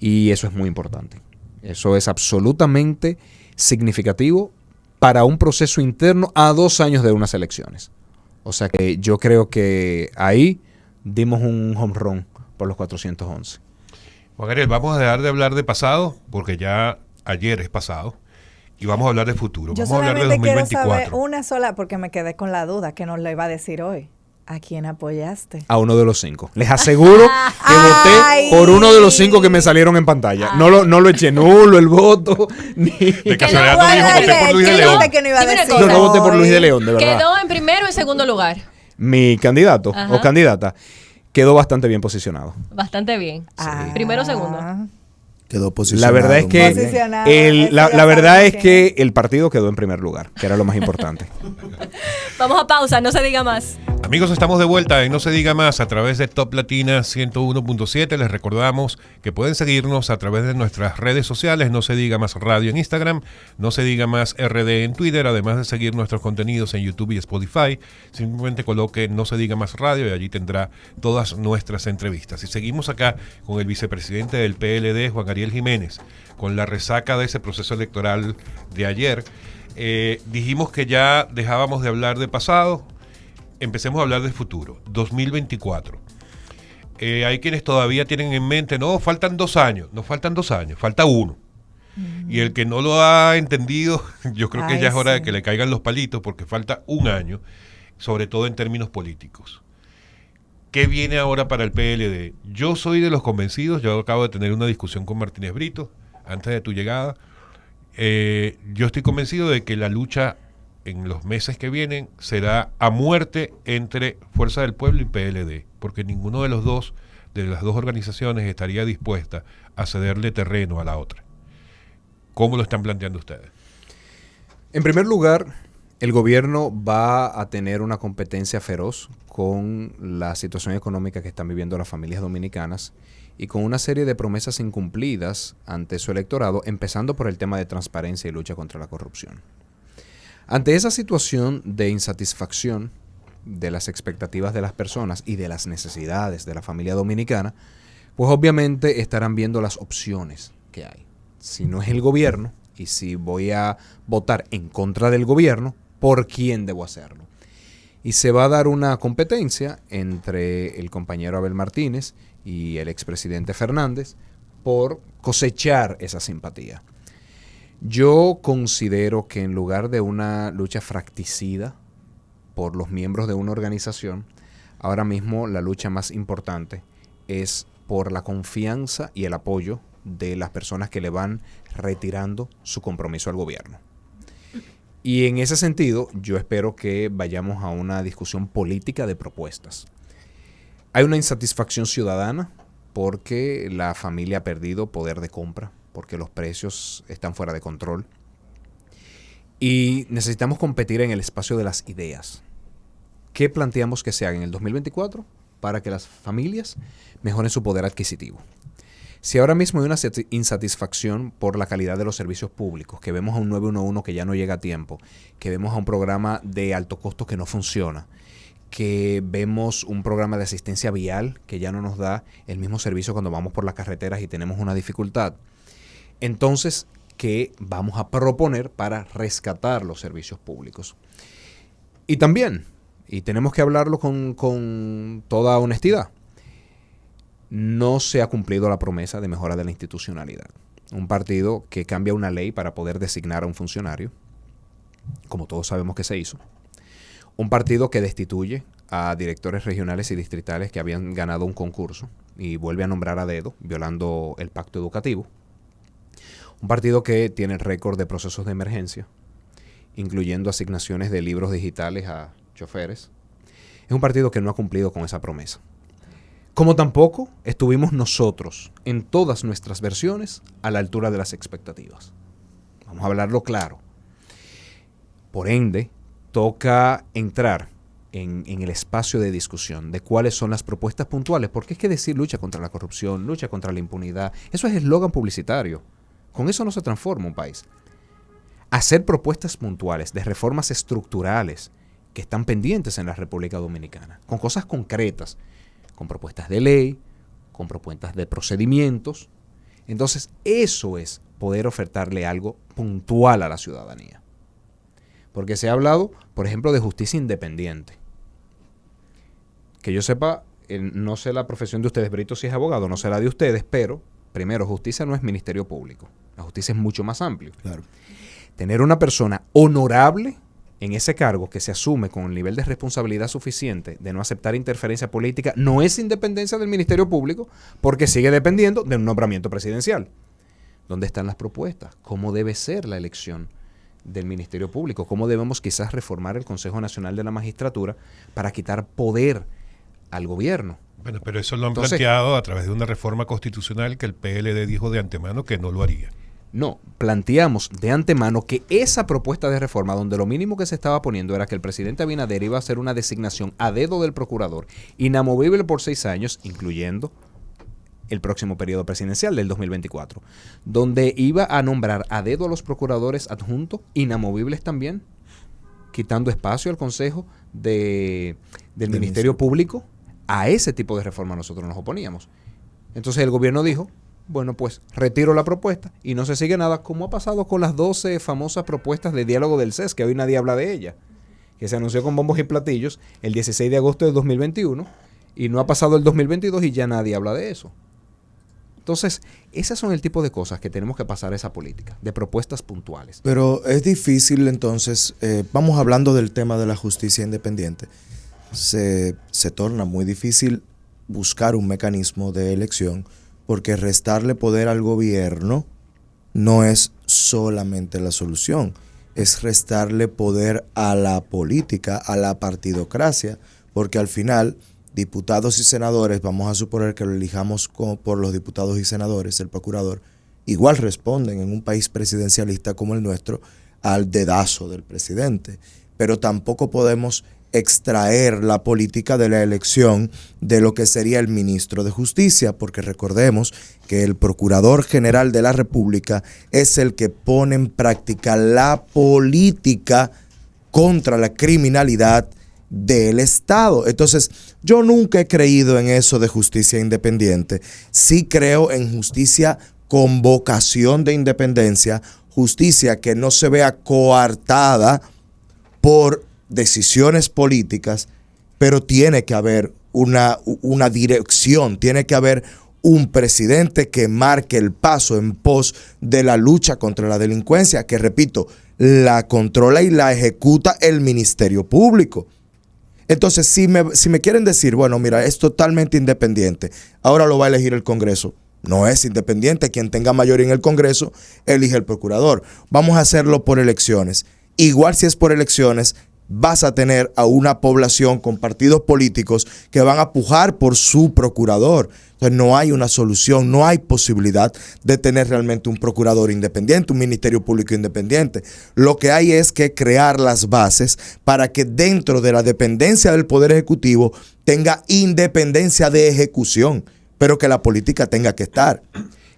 y eso es muy importante. Eso es absolutamente significativo para un proceso interno a 2 años de unas elecciones. O sea que yo creo que ahí dimos un home run por los 411. Juan Ariel, vamos a dejar de hablar de pasado, porque ya ayer es pasado, y vamos a hablar de futuro. Yo vamos a hablar de 2024. Quiero saber una sola, porque me quedé con la duda, que nos lo iba a decir hoy. ¿A quién apoyaste? A uno de los 5. Les aseguro que voté por uno de los 5 que me salieron en pantalla. No lo eché nulo el voto. De casualidad no dijo voté por Luis de León. No voté por Luis de León, de verdad. Quedó en primero y segundo lugar. Mi candidato o candidata quedó bastante bien posicionado. Bastante bien. Sí. Primero, segundo. Quedó posicionado. La verdad es que la verdad es que el partido quedó en primer lugar, que era lo más importante. Vamos a pausa, no se diga más. Amigos, estamos de vuelta en No Se Diga Más a través de Top Latina 101.7. Les recordamos que pueden seguirnos a través de nuestras redes sociales, No Se Diga Más Radio en Instagram, No Se Diga Más RD en Twitter, además de seguir nuestros contenidos en YouTube y Spotify. Simplemente coloque No Se Diga Más Radio y allí tendrá todas nuestras entrevistas. Y seguimos acá con el vicepresidente del PLD, Juan Ariel Jiménez, con la resaca de ese proceso electoral de ayer. Dijimos que ya dejábamos de hablar de pasado. Empecemos a hablar de futuro, 2024. Hay quienes todavía tienen en mente, no, faltan 2 años, no faltan 2 años, falta 1. Y el que no lo ha entendido, yo creo que ya es hora de que le caigan los palitos porque falta 1 año, sobre todo en términos políticos. ¿Qué viene ahora para el PLD? Yo soy de los convencidos, yo acabo de tener una discusión con Martínez Brito antes de tu llegada. Yo estoy convencido de que la lucha en los meses que vienen será a muerte entre Fuerza del Pueblo y PLD, porque ninguno de las dos organizaciones estaría dispuesta a cederle terreno a la otra. ¿Cómo lo están planteando ustedes? En primer lugar, el gobierno va a tener una competencia feroz con la situación económica que están viviendo las familias dominicanas y con una serie de promesas incumplidas ante su electorado, empezando por el tema de transparencia y lucha contra la corrupción. Ante esa situación de insatisfacción de las expectativas de las personas y de las necesidades de la familia dominicana, pues obviamente estarán viendo las opciones que hay. Si no es el gobierno y si voy a votar en contra del gobierno, ¿por quién debo hacerlo? Y se va a dar una competencia entre el compañero Abel Martínez y el expresidente Fernández por cosechar esa simpatía. Yo considero que en lugar de una lucha fracticida por los miembros de una organización, ahora mismo la lucha más importante es por la confianza y el apoyo de las personas que le van retirando su compromiso al gobierno. Y en ese sentido, yo espero que vayamos a una discusión política de propuestas. Hay una insatisfacción ciudadana porque la familia ha perdido poder de compra, porque los precios están fuera de control. Y necesitamos competir en el espacio de las ideas. ¿Qué planteamos que se haga en el 2024 para que las familias mejoren su poder adquisitivo? Si ahora mismo hay una insatisfacción por la calidad de los servicios públicos, que vemos a un 911 que ya no llega a tiempo, que vemos a un programa de alto costo que no funciona, que vemos un programa de asistencia vial que ya no nos da el mismo servicio cuando vamos por las carreteras y tenemos una dificultad, entonces, ¿qué vamos a proponer para rescatar los servicios públicos? Y también, y tenemos que hablarlo con toda honestidad, no se ha cumplido la promesa de mejora de la institucionalidad. Un partido que cambia una ley para poder designar a un funcionario, como todos sabemos que se hizo. Un partido que destituye a directores regionales y distritales que habían ganado un concurso y vuelve a nombrar a dedo, violando el pacto educativo. Un partido que tiene el récord de procesos de emergencia, incluyendo asignaciones de libros digitales a choferes. Es un partido que no ha cumplido con esa promesa. Como tampoco estuvimos nosotros, en todas nuestras versiones, a la altura de las expectativas. Vamos a hablarlo claro. Por ende, toca entrar en el espacio de discusión de cuáles son las propuestas puntuales, porque es que decir lucha contra la corrupción, lucha contra la impunidad, eso es eslogan publicitario. Con eso no se transforma un país. Hacer propuestas puntuales de reformas estructurales que están pendientes en la República Dominicana, con cosas concretas, con propuestas de ley, con propuestas de procedimientos. Entonces, eso es poder ofertarle algo puntual a la ciudadanía. Porque se ha hablado, por ejemplo, de justicia independiente. Que yo sepa, no sé la profesión de ustedes, Brito, si es abogado, no sé la de ustedes, pero, primero, justicia no es ministerio público. La justicia es mucho más amplio. Claro. Tener una persona honorable en ese cargo que se asume con el nivel de responsabilidad suficiente de no aceptar interferencia política no es independencia del Ministerio Público porque sigue dependiendo de un nombramiento presidencial. ¿Dónde están las propuestas? ¿Cómo debe ser la elección del Ministerio Público? ¿Cómo debemos quizás reformar el Consejo Nacional de la Magistratura para quitar poder al gobierno? Bueno, pero eso lo han planteado a través de una reforma constitucional que el PLD dijo de antemano que no lo haría. No, planteamos de antemano que esa propuesta de reforma, donde lo mínimo que se estaba poniendo era que el presidente Abinader iba a hacer una designación a dedo del procurador, inamovible por 6 años, incluyendo el próximo periodo presidencial del 2024, donde iba a nombrar a dedo a los procuradores adjuntos, inamovibles también, quitando espacio al Consejo del Ministerio Público. A ese tipo de reforma nosotros nos oponíamos. Entonces el gobierno dijo, bueno, pues retiro la propuesta y no se sigue nada, como ha pasado con las 12 famosas propuestas de diálogo del CES, que hoy nadie habla de ella, que se anunció con bombos y platillos el 16 de agosto de 2021 y no ha pasado el 2022 y ya nadie habla de eso. Entonces, esas son el tipo de cosas que tenemos que pasar a esa política, de propuestas puntuales. Pero es difícil entonces, vamos hablando del tema de la justicia independiente, se torna muy difícil buscar un mecanismo de elección, porque restarle poder al gobierno no es solamente la solución, es restarle poder a la política, a la partidocracia, porque al final diputados y senadores, vamos a suponer que lo elijamos por los diputados y senadores, el procurador, igual responden en un país presidencialista como el nuestro al dedazo del presidente, pero tampoco podemos extraer la política de la elección de lo que sería el ministro de Justicia, porque recordemos que el Procurador General de la República es el que pone en práctica la política contra la criminalidad del Estado. Entonces, yo nunca he creído en eso de justicia independiente. Sí creo en justicia con vocación de independencia, justicia que no se vea coartada por decisiones políticas, pero tiene que haber una dirección, tiene que haber un presidente que marque el paso en pos de la lucha contra la delincuencia, que repito, la controla y la ejecuta el Ministerio Público. Entonces, si me quieren decir, bueno, mira, es totalmente independiente, ahora lo va a elegir el Congreso. No es independiente, quien tenga mayoría en el Congreso elige el procurador. Vamos a hacerlo por elecciones. Igual si es por elecciones, vas a tener a una población con partidos políticos que van a pujar por su procurador. Entonces no hay una solución, no hay posibilidad de tener realmente un procurador independiente, un ministerio público independiente. Lo que hay es que crear las bases para que dentro de la dependencia del Poder Ejecutivo tenga independencia de ejecución, pero que la política tenga que estar.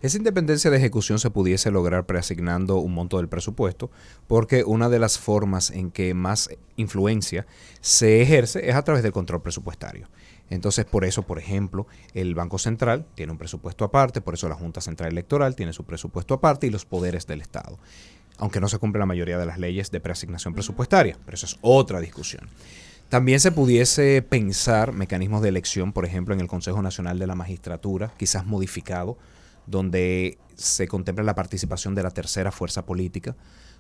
Esa independencia de ejecución se pudiese lograr preasignando un monto del presupuesto, porque una de las formas en que más influencia se ejerce es a través del control presupuestario. Entonces, por eso, por ejemplo, el Banco Central tiene un presupuesto aparte, por eso la Junta Central Electoral tiene su presupuesto aparte y los poderes del Estado, aunque no se cumple la mayoría de las leyes de preasignación presupuestaria, pero eso es otra discusión. También se pudiese pensar mecanismos de elección, por ejemplo, en el Consejo Nacional de la Magistratura, quizás modificado, donde se contemple la participación de la tercera fuerza política,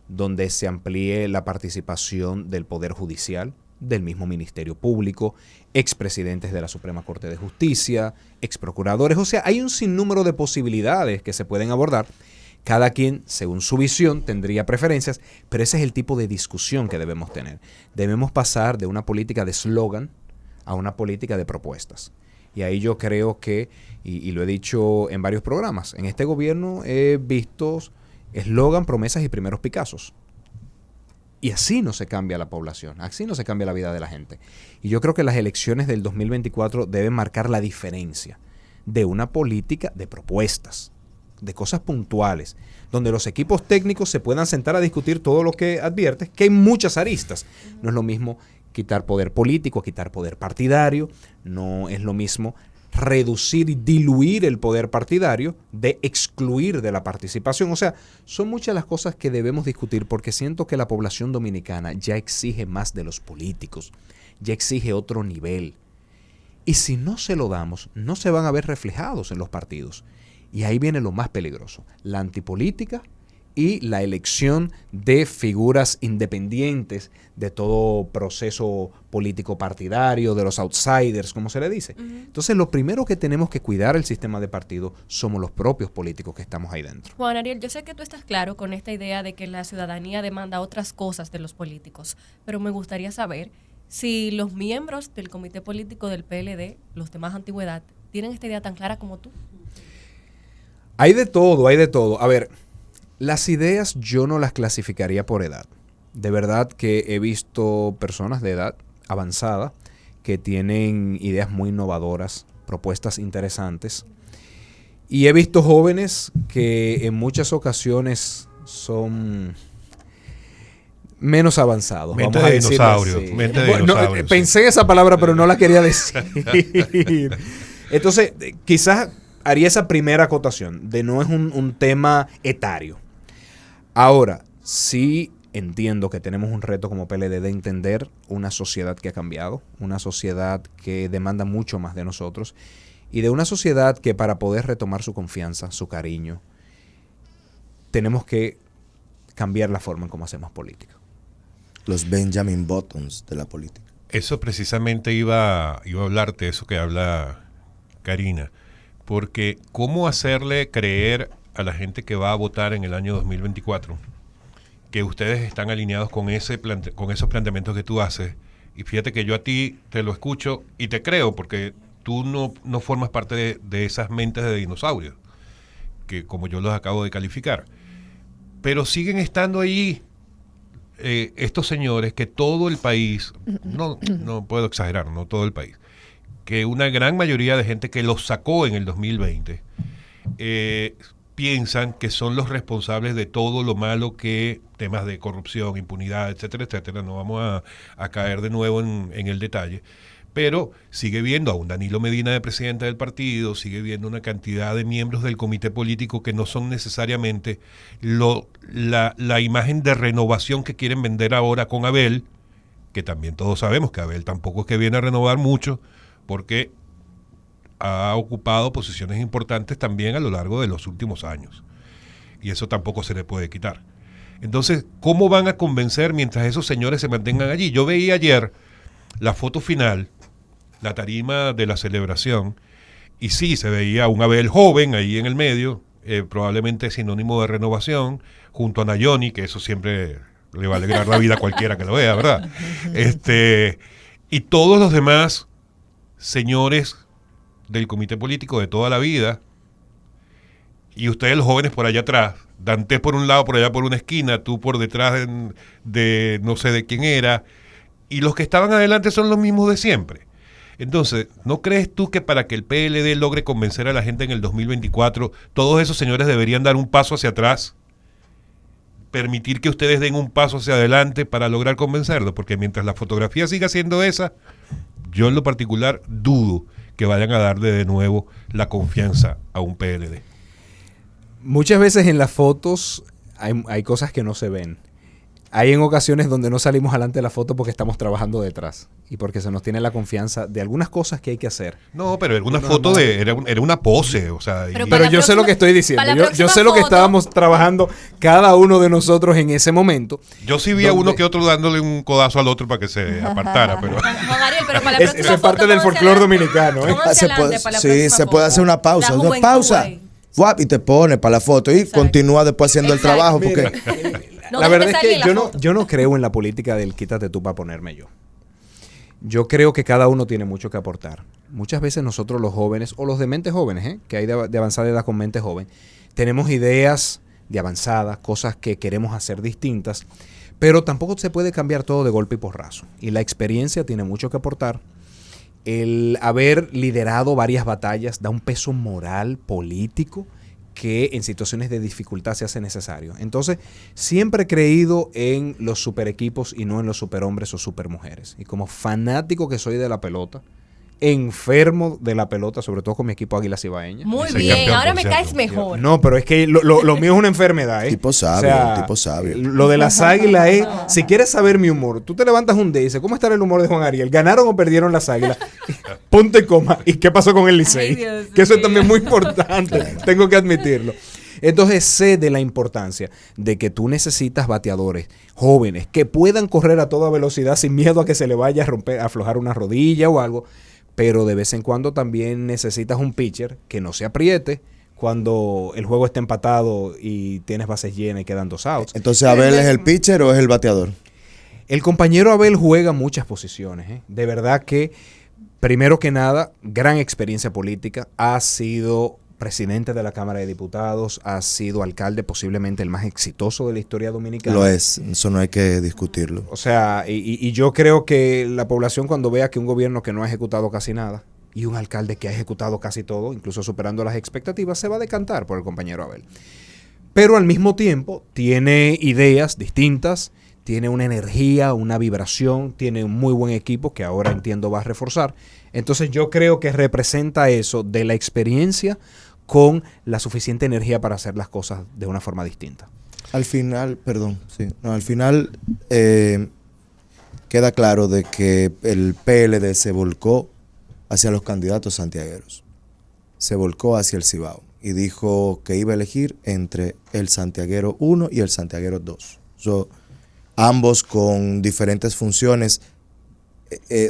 donde se amplíe la participación del Poder Judicial, del mismo Ministerio Público, expresidentes de la Suprema Corte de Justicia, exprocuradores. O sea, hay un sinnúmero de posibilidades que se pueden abordar. Cada quien, según su visión, tendría preferencias, pero ese es el tipo de discusión que debemos tener. Debemos pasar de una política de eslogan a una política de propuestas. Y ahí yo creo que, y lo he dicho en varios programas, en este gobierno he visto eslogan, promesas y primeros Picassos. Y así no se cambia la población, así no se cambia la vida de la gente. Y yo creo que las elecciones del 2024 deben marcar la diferencia de una política de propuestas, de cosas puntuales, donde los equipos técnicos se puedan sentar a discutir todo lo que adviertes, que hay muchas aristas. No es lo mismo quitar poder político, quitar poder partidario, no es lo mismo reducir y diluir el poder partidario de excluir de la participación. O sea, son muchas las cosas que debemos discutir, porque siento que la población dominicana ya exige más de los políticos, ya exige otro nivel. Y si no se lo damos, no se van a ver reflejados en los partidos. Y ahí viene lo más peligroso, la antipolítica y la elección de figuras independientes de todo proceso político partidario, de los outsiders, como se le dice. Entonces, lo primero que tenemos que cuidar el sistema de partido somos los propios políticos que estamos ahí dentro. Juan Ariel, yo sé que tú estás claro con esta idea de que la ciudadanía demanda otras cosas de los políticos, pero me gustaría saber si los miembros del comité político del PLD, los de más antigüedad, tienen esta idea tan clara como tú. Hay de todo, hay de todo. A ver, las ideas yo no las clasificaría por edad. De verdad que he visto personas de edad avanzada que tienen ideas muy innovadoras, propuestas interesantes. Y he visto jóvenes que en muchas ocasiones son menos avanzados. Mente de dinosaurio. Mente de dinosaurio. No, pensé en esa palabra, pero no la quería decir. Entonces, quizás haría esa primera acotación de no es un tema etario. Ahora, sí entiendo que tenemos un reto como PLD de entender una sociedad que ha cambiado, una sociedad que demanda mucho más de nosotros y de una sociedad que para poder retomar su confianza, su cariño, tenemos que cambiar la forma en cómo hacemos política. Los Benjamin Buttons de la política. Eso precisamente iba a hablarte, eso que habla Karina, porque ¿cómo hacerle creer a la gente que va a votar en el año 2024 que ustedes están alineados con con esos planteamientos que tú haces? Y fíjate que yo a ti te lo escucho y te creo, porque tú no formas parte de esas mentes de dinosaurios, que como yo los acabo de calificar. Pero siguen estando ahí estos señores que todo el país, no puedo exagerar, no todo el país, que una gran mayoría de gente que los sacó en el 2020 piensan que son los responsables de todo lo malo, que temas de corrupción, impunidad, etcétera, etcétera. No vamos a caer de nuevo en el detalle, pero sigue viendo a un Danilo Medina de presidente del partido, sigue viendo una cantidad de miembros del comité político que no son necesariamente la imagen de renovación que quieren vender ahora con Abel, que también todos sabemos que Abel tampoco es que viene a renovar mucho, porque ha ocupado posiciones importantes también a lo largo de los últimos años. Y eso tampoco se le puede quitar. Entonces, ¿cómo van a convencer mientras esos señores se mantengan allí? Yo veía ayer la foto final, la tarima de la celebración, y sí, se veía un Abel joven ahí en el medio, probablemente sinónimo de renovación, junto a Nayoni, que eso siempre le va a alegrar la vida a cualquiera que lo vea, ¿verdad? Y todos los demás señores del comité político de toda la vida, y ustedes los jóvenes por allá atrás, Dantes por un lado, por allá por una esquina, tú por detrás de no sé de quién era, y los que estaban adelante son los mismos de siempre. Entonces, ¿no crees tú que para que el PLD logre convencer a la gente en el 2024, todos esos señores deberían dar un paso hacia atrás, permitir que ustedes den un paso hacia adelante para lograr convencerlos? Porque mientras la fotografía siga siendo esa, yo en lo particular dudo que vayan a darle de nuevo la confianza a un PLD. Muchas veces en las fotos hay cosas que no se ven. Hay en ocasiones donde no salimos adelante de la foto porque estamos trabajando detrás y porque se nos tiene la confianza de algunas cosas que hay que hacer. No, pero era una foto era una pose, o sea. Pero yo sé lo que estoy diciendo. Yo sé lo que estábamos trabajando cada uno de nosotros en ese momento. Yo sí vi a uno que otro dándole un codazo al otro para que se apartara, pero. Eso es parte del folclore dominicano. Se puede hacer una pausa. Una pausa. Y te pone para la foto y continúa después haciendo el trabajo. Porque la verdad es que yo no creo en la política del quítate tú para ponerme yo. Yo creo que cada uno tiene mucho que aportar. Muchas veces nosotros los jóvenes, o los de mente jóvenes, que hay de avanzada edad con mente joven, tenemos ideas de avanzada, cosas que queremos hacer distintas, pero tampoco se puede cambiar todo de golpe y porrazo. Y la experiencia tiene mucho que aportar. El haber liderado varias batallas da un peso moral, político, que en situaciones de dificultad se hace necesario. Entonces, siempre he creído en los super equipos y no en los superhombres o supermujeres. Y como fanático que soy de la pelota, enfermo de la pelota, sobre todo con mi equipo Águilas Ibaeñas. Muy bien, ahora me caes mejor. No, pero es que lo mío es una enfermedad, ¿eh? Tipo sabio, o sea, tipo sabio. Lo de las Águilas es, si quieres saber mi humor, tú te levantas un día y dices, ¿cómo está el humor de Juan Ariel? ¿Ganaron o perdieron las Águilas? Ponte coma. ¿Y qué pasó con el Licey? Que eso es también muy importante, tengo que admitirlo. Entonces sé de la importancia de que tú necesitas bateadores jóvenes que puedan correr a toda velocidad sin miedo a que se le vaya a aflojar una rodilla o algo. Pero de vez en cuando también necesitas un pitcher que no se apriete cuando el juego está empatado y tienes bases llenas y quedan 2 outs. Entonces, ¿Abel es el pitcher o es el bateador? El compañero Abel juega muchas posiciones. De verdad que, primero que nada, gran experiencia política. Ha sido presidente de la Cámara de Diputados, ha sido alcalde posiblemente el más exitoso de la historia dominicana. Lo es, eso no hay que discutirlo. O sea, y yo creo que la población cuando vea que un gobierno que no ha ejecutado casi nada y un alcalde que ha ejecutado casi todo, incluso superando las expectativas, se va a decantar por el compañero Abel. Pero al mismo tiempo tiene ideas distintas, tiene una energía, una vibración, tiene un muy buen equipo que ahora entiendo va a reforzar. Entonces yo creo que representa eso de la experiencia con la suficiente energía para hacer las cosas de una forma distinta. Al final, queda claro de que el PLD se volcó hacia los candidatos santiagueros, se volcó hacia el Cibao y dijo que iba a elegir entre el Santiaguero 1 y el Santiaguero 2. Ambos con diferentes funciones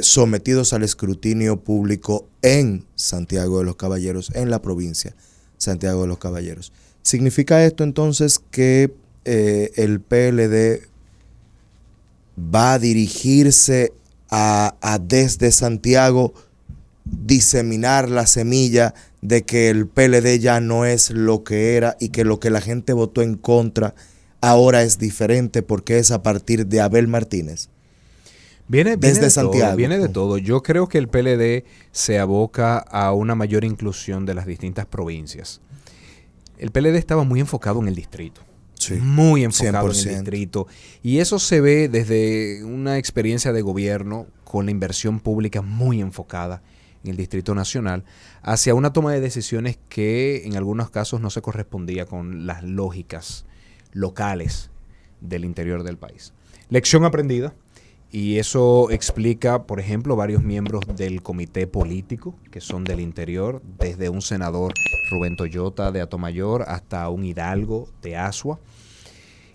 sometidos al escrutinio público en Santiago de los Caballeros, en la provincia Santiago de los Caballeros. ¿Significa esto entonces que el PLD va a dirigirse a desde Santiago diseminar la semilla de que el PLD ya no es lo que era y que lo que la gente votó en contra ahora es diferente porque es a partir de Abel Martínez? Viene Desde de Santiago. todo, viene de todo. Yo creo que el PLD se aboca a una mayor inclusión de las distintas provincias. El PLD estaba muy enfocado en el distrito. Sí, Muy enfocado 100%. en el distrito. Y eso se ve desde una experiencia de gobierno con la inversión pública muy enfocada en el Distrito Nacional hacia una toma de decisiones que en algunos casos no se correspondía con las lógicas locales del interior del país. Lección aprendida. Y eso explica, por ejemplo, varios miembros del comité político que son del interior, desde un senador Rubén Toyota de Atomayor hasta un hidalgo de Asua.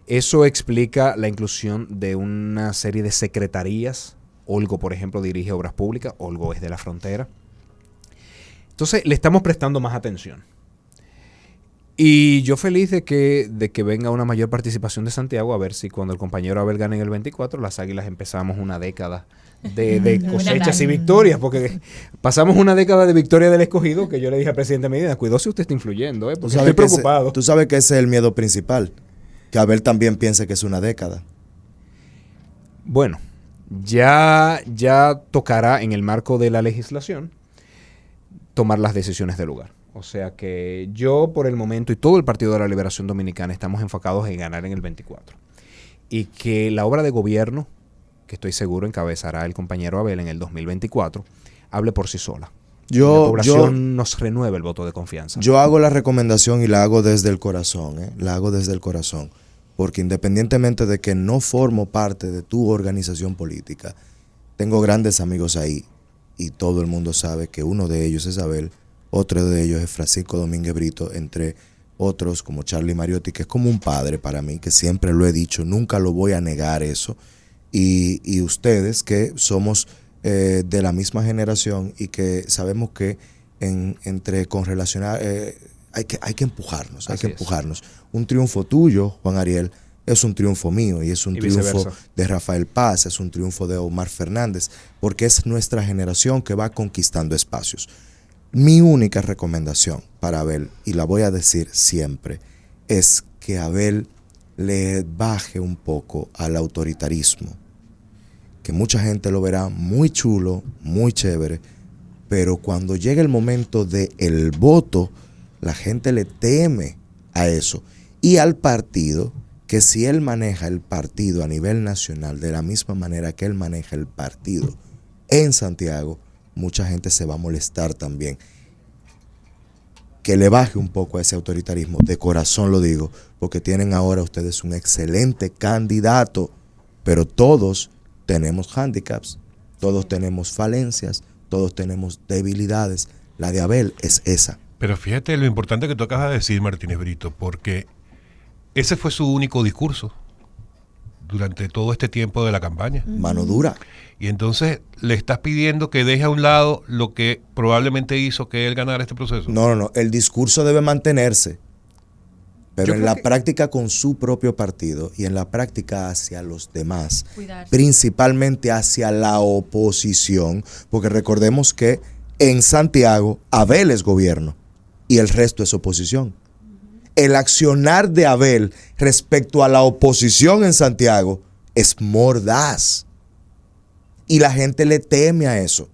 Eso explica la inclusión de una serie de secretarías. Olgo, por ejemplo, dirige Obras Públicas, Olgo es de la frontera. Entonces, le estamos prestando más atención. Y yo feliz de que venga una mayor participación de Santiago, a ver si cuando el compañero Abel gane en el 24, las Águilas empezamos una década de cosechas y victorias, porque pasamos una década de victoria del Escogido, que yo le dije al presidente Medina, cuidado si usted está influyendo, porque estoy preocupado. Tú sabes que ese es el miedo principal, que Abel también piense que es una década. Bueno, ya tocará en el marco de la legislación tomar las decisiones del lugar. O sea que yo por el momento y todo el Partido de la Liberación Dominicana estamos enfocados en ganar en el 24. Y que la obra de gobierno, que estoy seguro encabezará el compañero Abel en el 2024, hable por sí sola. La población nos renueve el voto de confianza. Yo hago la recomendación y la hago desde el corazón, la hago desde el corazón. Porque independientemente de que no formo parte de tu organización política, tengo grandes amigos ahí y todo el mundo sabe que uno de ellos es Abel. Otro de ellos es Francisco Domínguez Brito, entre otros como Charlie Mariotti, que es como un padre para mí, que siempre lo he dicho, nunca lo voy a negar eso. Y ustedes que somos de la misma generación y que sabemos que con relacionar hay que empujarnos, hay que empujarnos. Un triunfo tuyo, Juan Ariel, es un triunfo mío y es un triunfo de Rafael Paz, es un triunfo de Omar Fernández, porque es nuestra generación que va conquistando espacios. Mi única recomendación para Abel, y la voy a decir siempre, es que Abel le baje un poco al autoritarismo. Que mucha gente lo verá muy chulo, muy chévere, pero cuando llega el momento del voto, la gente le teme a eso. Y al partido, que si él maneja el partido a nivel nacional de la misma manera que él maneja el partido en Santiago, mucha gente se va a molestar también. Que le baje un poco a ese autoritarismo, de corazón lo digo, porque tienen ahora ustedes un excelente candidato, pero todos tenemos hándicaps, todos tenemos falencias, todos tenemos debilidades. La de Abel es esa. Pero fíjate lo importante que tú acabas de decir, Martínez Brito, porque ese fue su único discurso durante todo este tiempo de la campaña. Mano dura. Y entonces le estás pidiendo que deje a un lado lo que probablemente hizo que él ganara este proceso. No. El discurso debe mantenerse, pero en la práctica con su propio partido y en la práctica hacia los demás, principalmente hacia la oposición, porque recordemos que en Santiago Abel es gobierno y el resto es oposición. El accionar de Abel respecto a la oposición en Santiago es mordaz. Y la gente le teme a eso.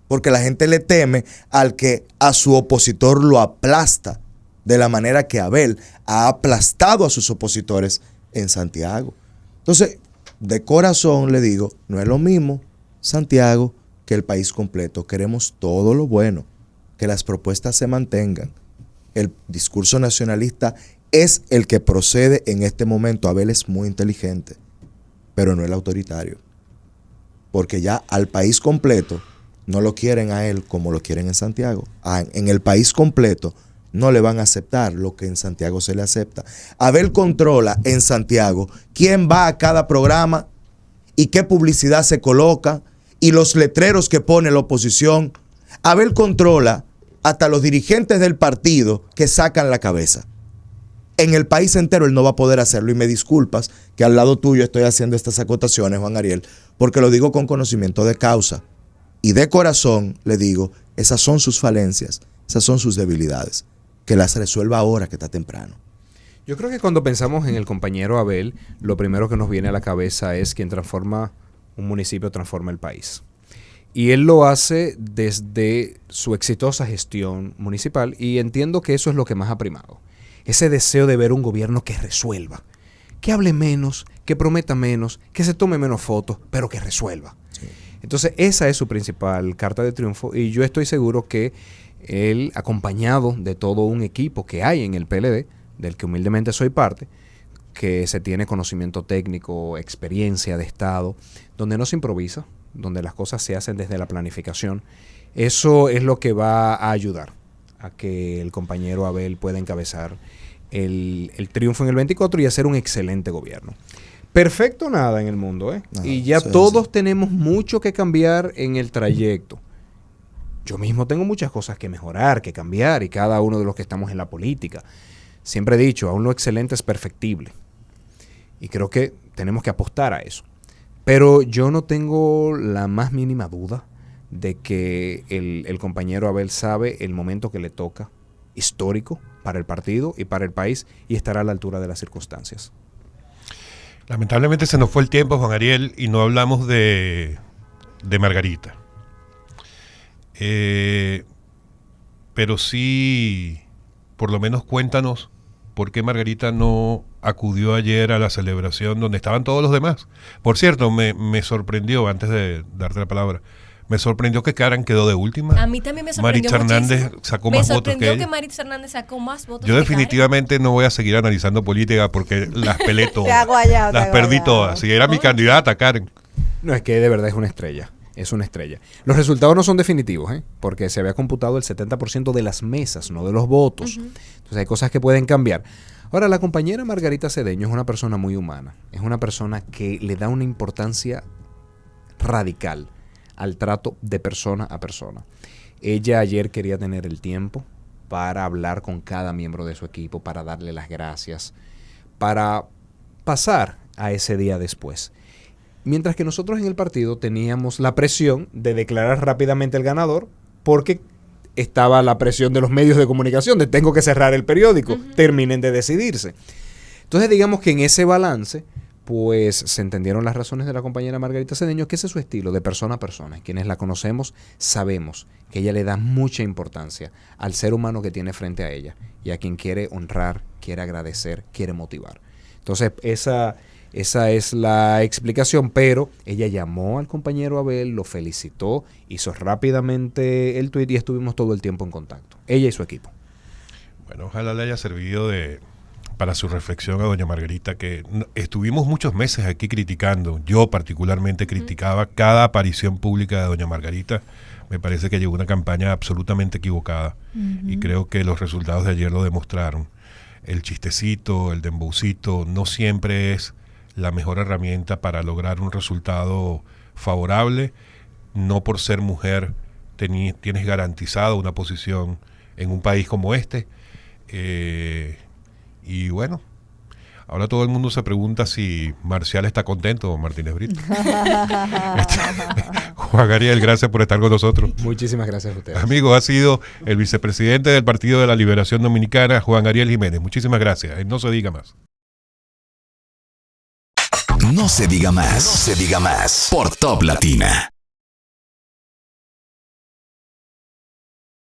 Porque la gente le teme al que a su opositor lo aplasta. De la manera que Abel ha aplastado a sus opositores en Santiago. Entonces, de corazón le digo, no es lo mismo Santiago que el país completo. Queremos todo lo bueno. Que las propuestas se mantengan. El discurso nacionalista es el que procede en este momento. Abel es muy inteligente, pero no el autoritario. Porque ya al país completo no lo quieren a él como lo quieren en Santiago. En el país completo no le van a aceptar lo que en Santiago se le acepta. Abel controla en Santiago quién va a cada programa y qué publicidad se coloca y los letreros que pone la oposición, Abel controla hasta los dirigentes del partido que sacan la cabeza. En el país entero él no va a poder hacerlo, y me disculpas que al lado tuyo estoy haciendo estas acotaciones, Juan Ariel, porque lo digo con conocimiento de causa y de corazón. Le digo, esas son sus falencias, esas son sus debilidades, que las resuelva ahora que está temprano. Yo creo que cuando pensamos en el compañero Abel, lo primero que nos viene a la cabeza es quien transforma un municipio, transforma el país. Y él lo hace desde su exitosa gestión municipal, y entiendo que eso es lo que más ha primado. Ese deseo de ver un gobierno que resuelva, que hable menos, que prometa menos, que se tome menos fotos, pero que resuelva. Sí. Entonces esa es su principal carta de triunfo, y yo estoy seguro que él, acompañado de todo un equipo que hay en el PLD, del que humildemente soy parte, que se tiene conocimiento técnico, experiencia de Estado, donde no se improvisa, donde las cosas se hacen desde la planificación, eso es lo que va a ayudar a que el compañero Abel pueda encabezar el triunfo en el 24 y hacer un excelente gobierno. Perfecto nada en el mundo, ¿eh? Y ya todos tenemos mucho que cambiar en el trayecto. Yo mismo tengo muchas cosas que mejorar, que cambiar, y cada uno de los que estamos en la política. Siempre he dicho, aún lo excelente es perfectible. Y creo que tenemos que apostar a eso. Pero yo no tengo la más mínima duda de que el compañero Abel sabe el momento que le toca, histórico para el partido y para el país, y estará a la altura de las circunstancias. Lamentablemente se nos fue el tiempo, Juan Ariel, y no hablamos de Margarita. Pero sí, por lo menos cuéntanos por qué Margarita no acudió ayer a la celebración donde estaban todos los demás. Por cierto, me sorprendió, antes de darte la palabra, me sorprendió que Karen quedó de última. A mí también me sorprendió Maritza Hernández muchísimo. sacó más votos que ella. Me sorprendió que Maritza Hernández sacó más votos. Yo que definitivamente Karen. no voy a seguir analizando política porque las peleé todas. Guayado, las perdí todas. Si era mi candidata, Karen. No, es que de verdad es una estrella. Es una estrella. Los resultados no son definitivos, porque se había computado el 70% de las mesas, no de los votos. Entonces hay cosas que pueden cambiar. Ahora, la compañera Margarita Cedeño es una persona muy humana. Es una persona que le da una importancia radical al trato de persona a persona. Ella ayer quería tener el tiempo para hablar con cada miembro de su equipo, para darle las gracias, para pasar a ese día después. Mientras que nosotros en el partido teníamos la presión de declarar rápidamente el ganador, porque estaba la presión de los medios de comunicación, de tengo que cerrar el periódico, terminen de decidirse. Entonces digamos que en ese balance, pues se entendieron las razones de la compañera Margarita Cedeño, que ese es su estilo, de persona a persona. Quienes la conocemos sabemos que ella le da mucha importancia al ser humano que tiene frente a ella, y a quien quiere honrar, quiere agradecer, quiere motivar. Entonces esa es la explicación, pero ella llamó al compañero Abel, lo felicitó, hizo rápidamente el tuit y estuvimos todo el tiempo en contacto, ella y su equipo. Bueno, ojalá le haya servido para su reflexión a doña Margarita, que estuvimos muchos meses aquí criticando. Yo particularmente criticaba cada aparición pública de doña Margarita. Me parece que llevó una campaña absolutamente equivocada, y creo que los resultados de ayer lo demostraron. El chistecito, el dembowcito, no siempre es la mejor herramienta para lograr un resultado favorable. No por ser mujer tienes garantizado una posición en un país como este. Y bueno, ahora todo el mundo se pregunta si Marcial está contento o Martínez Brito. Juan Ariel, gracias por estar con nosotros. Muchísimas gracias a ustedes. Amigo, ha sido el vicepresidente del Partido de la Liberación Dominicana, Juan Ariel Jiménez. Muchísimas gracias. No se diga más. No se diga más. No se diga más. Por Top Latina.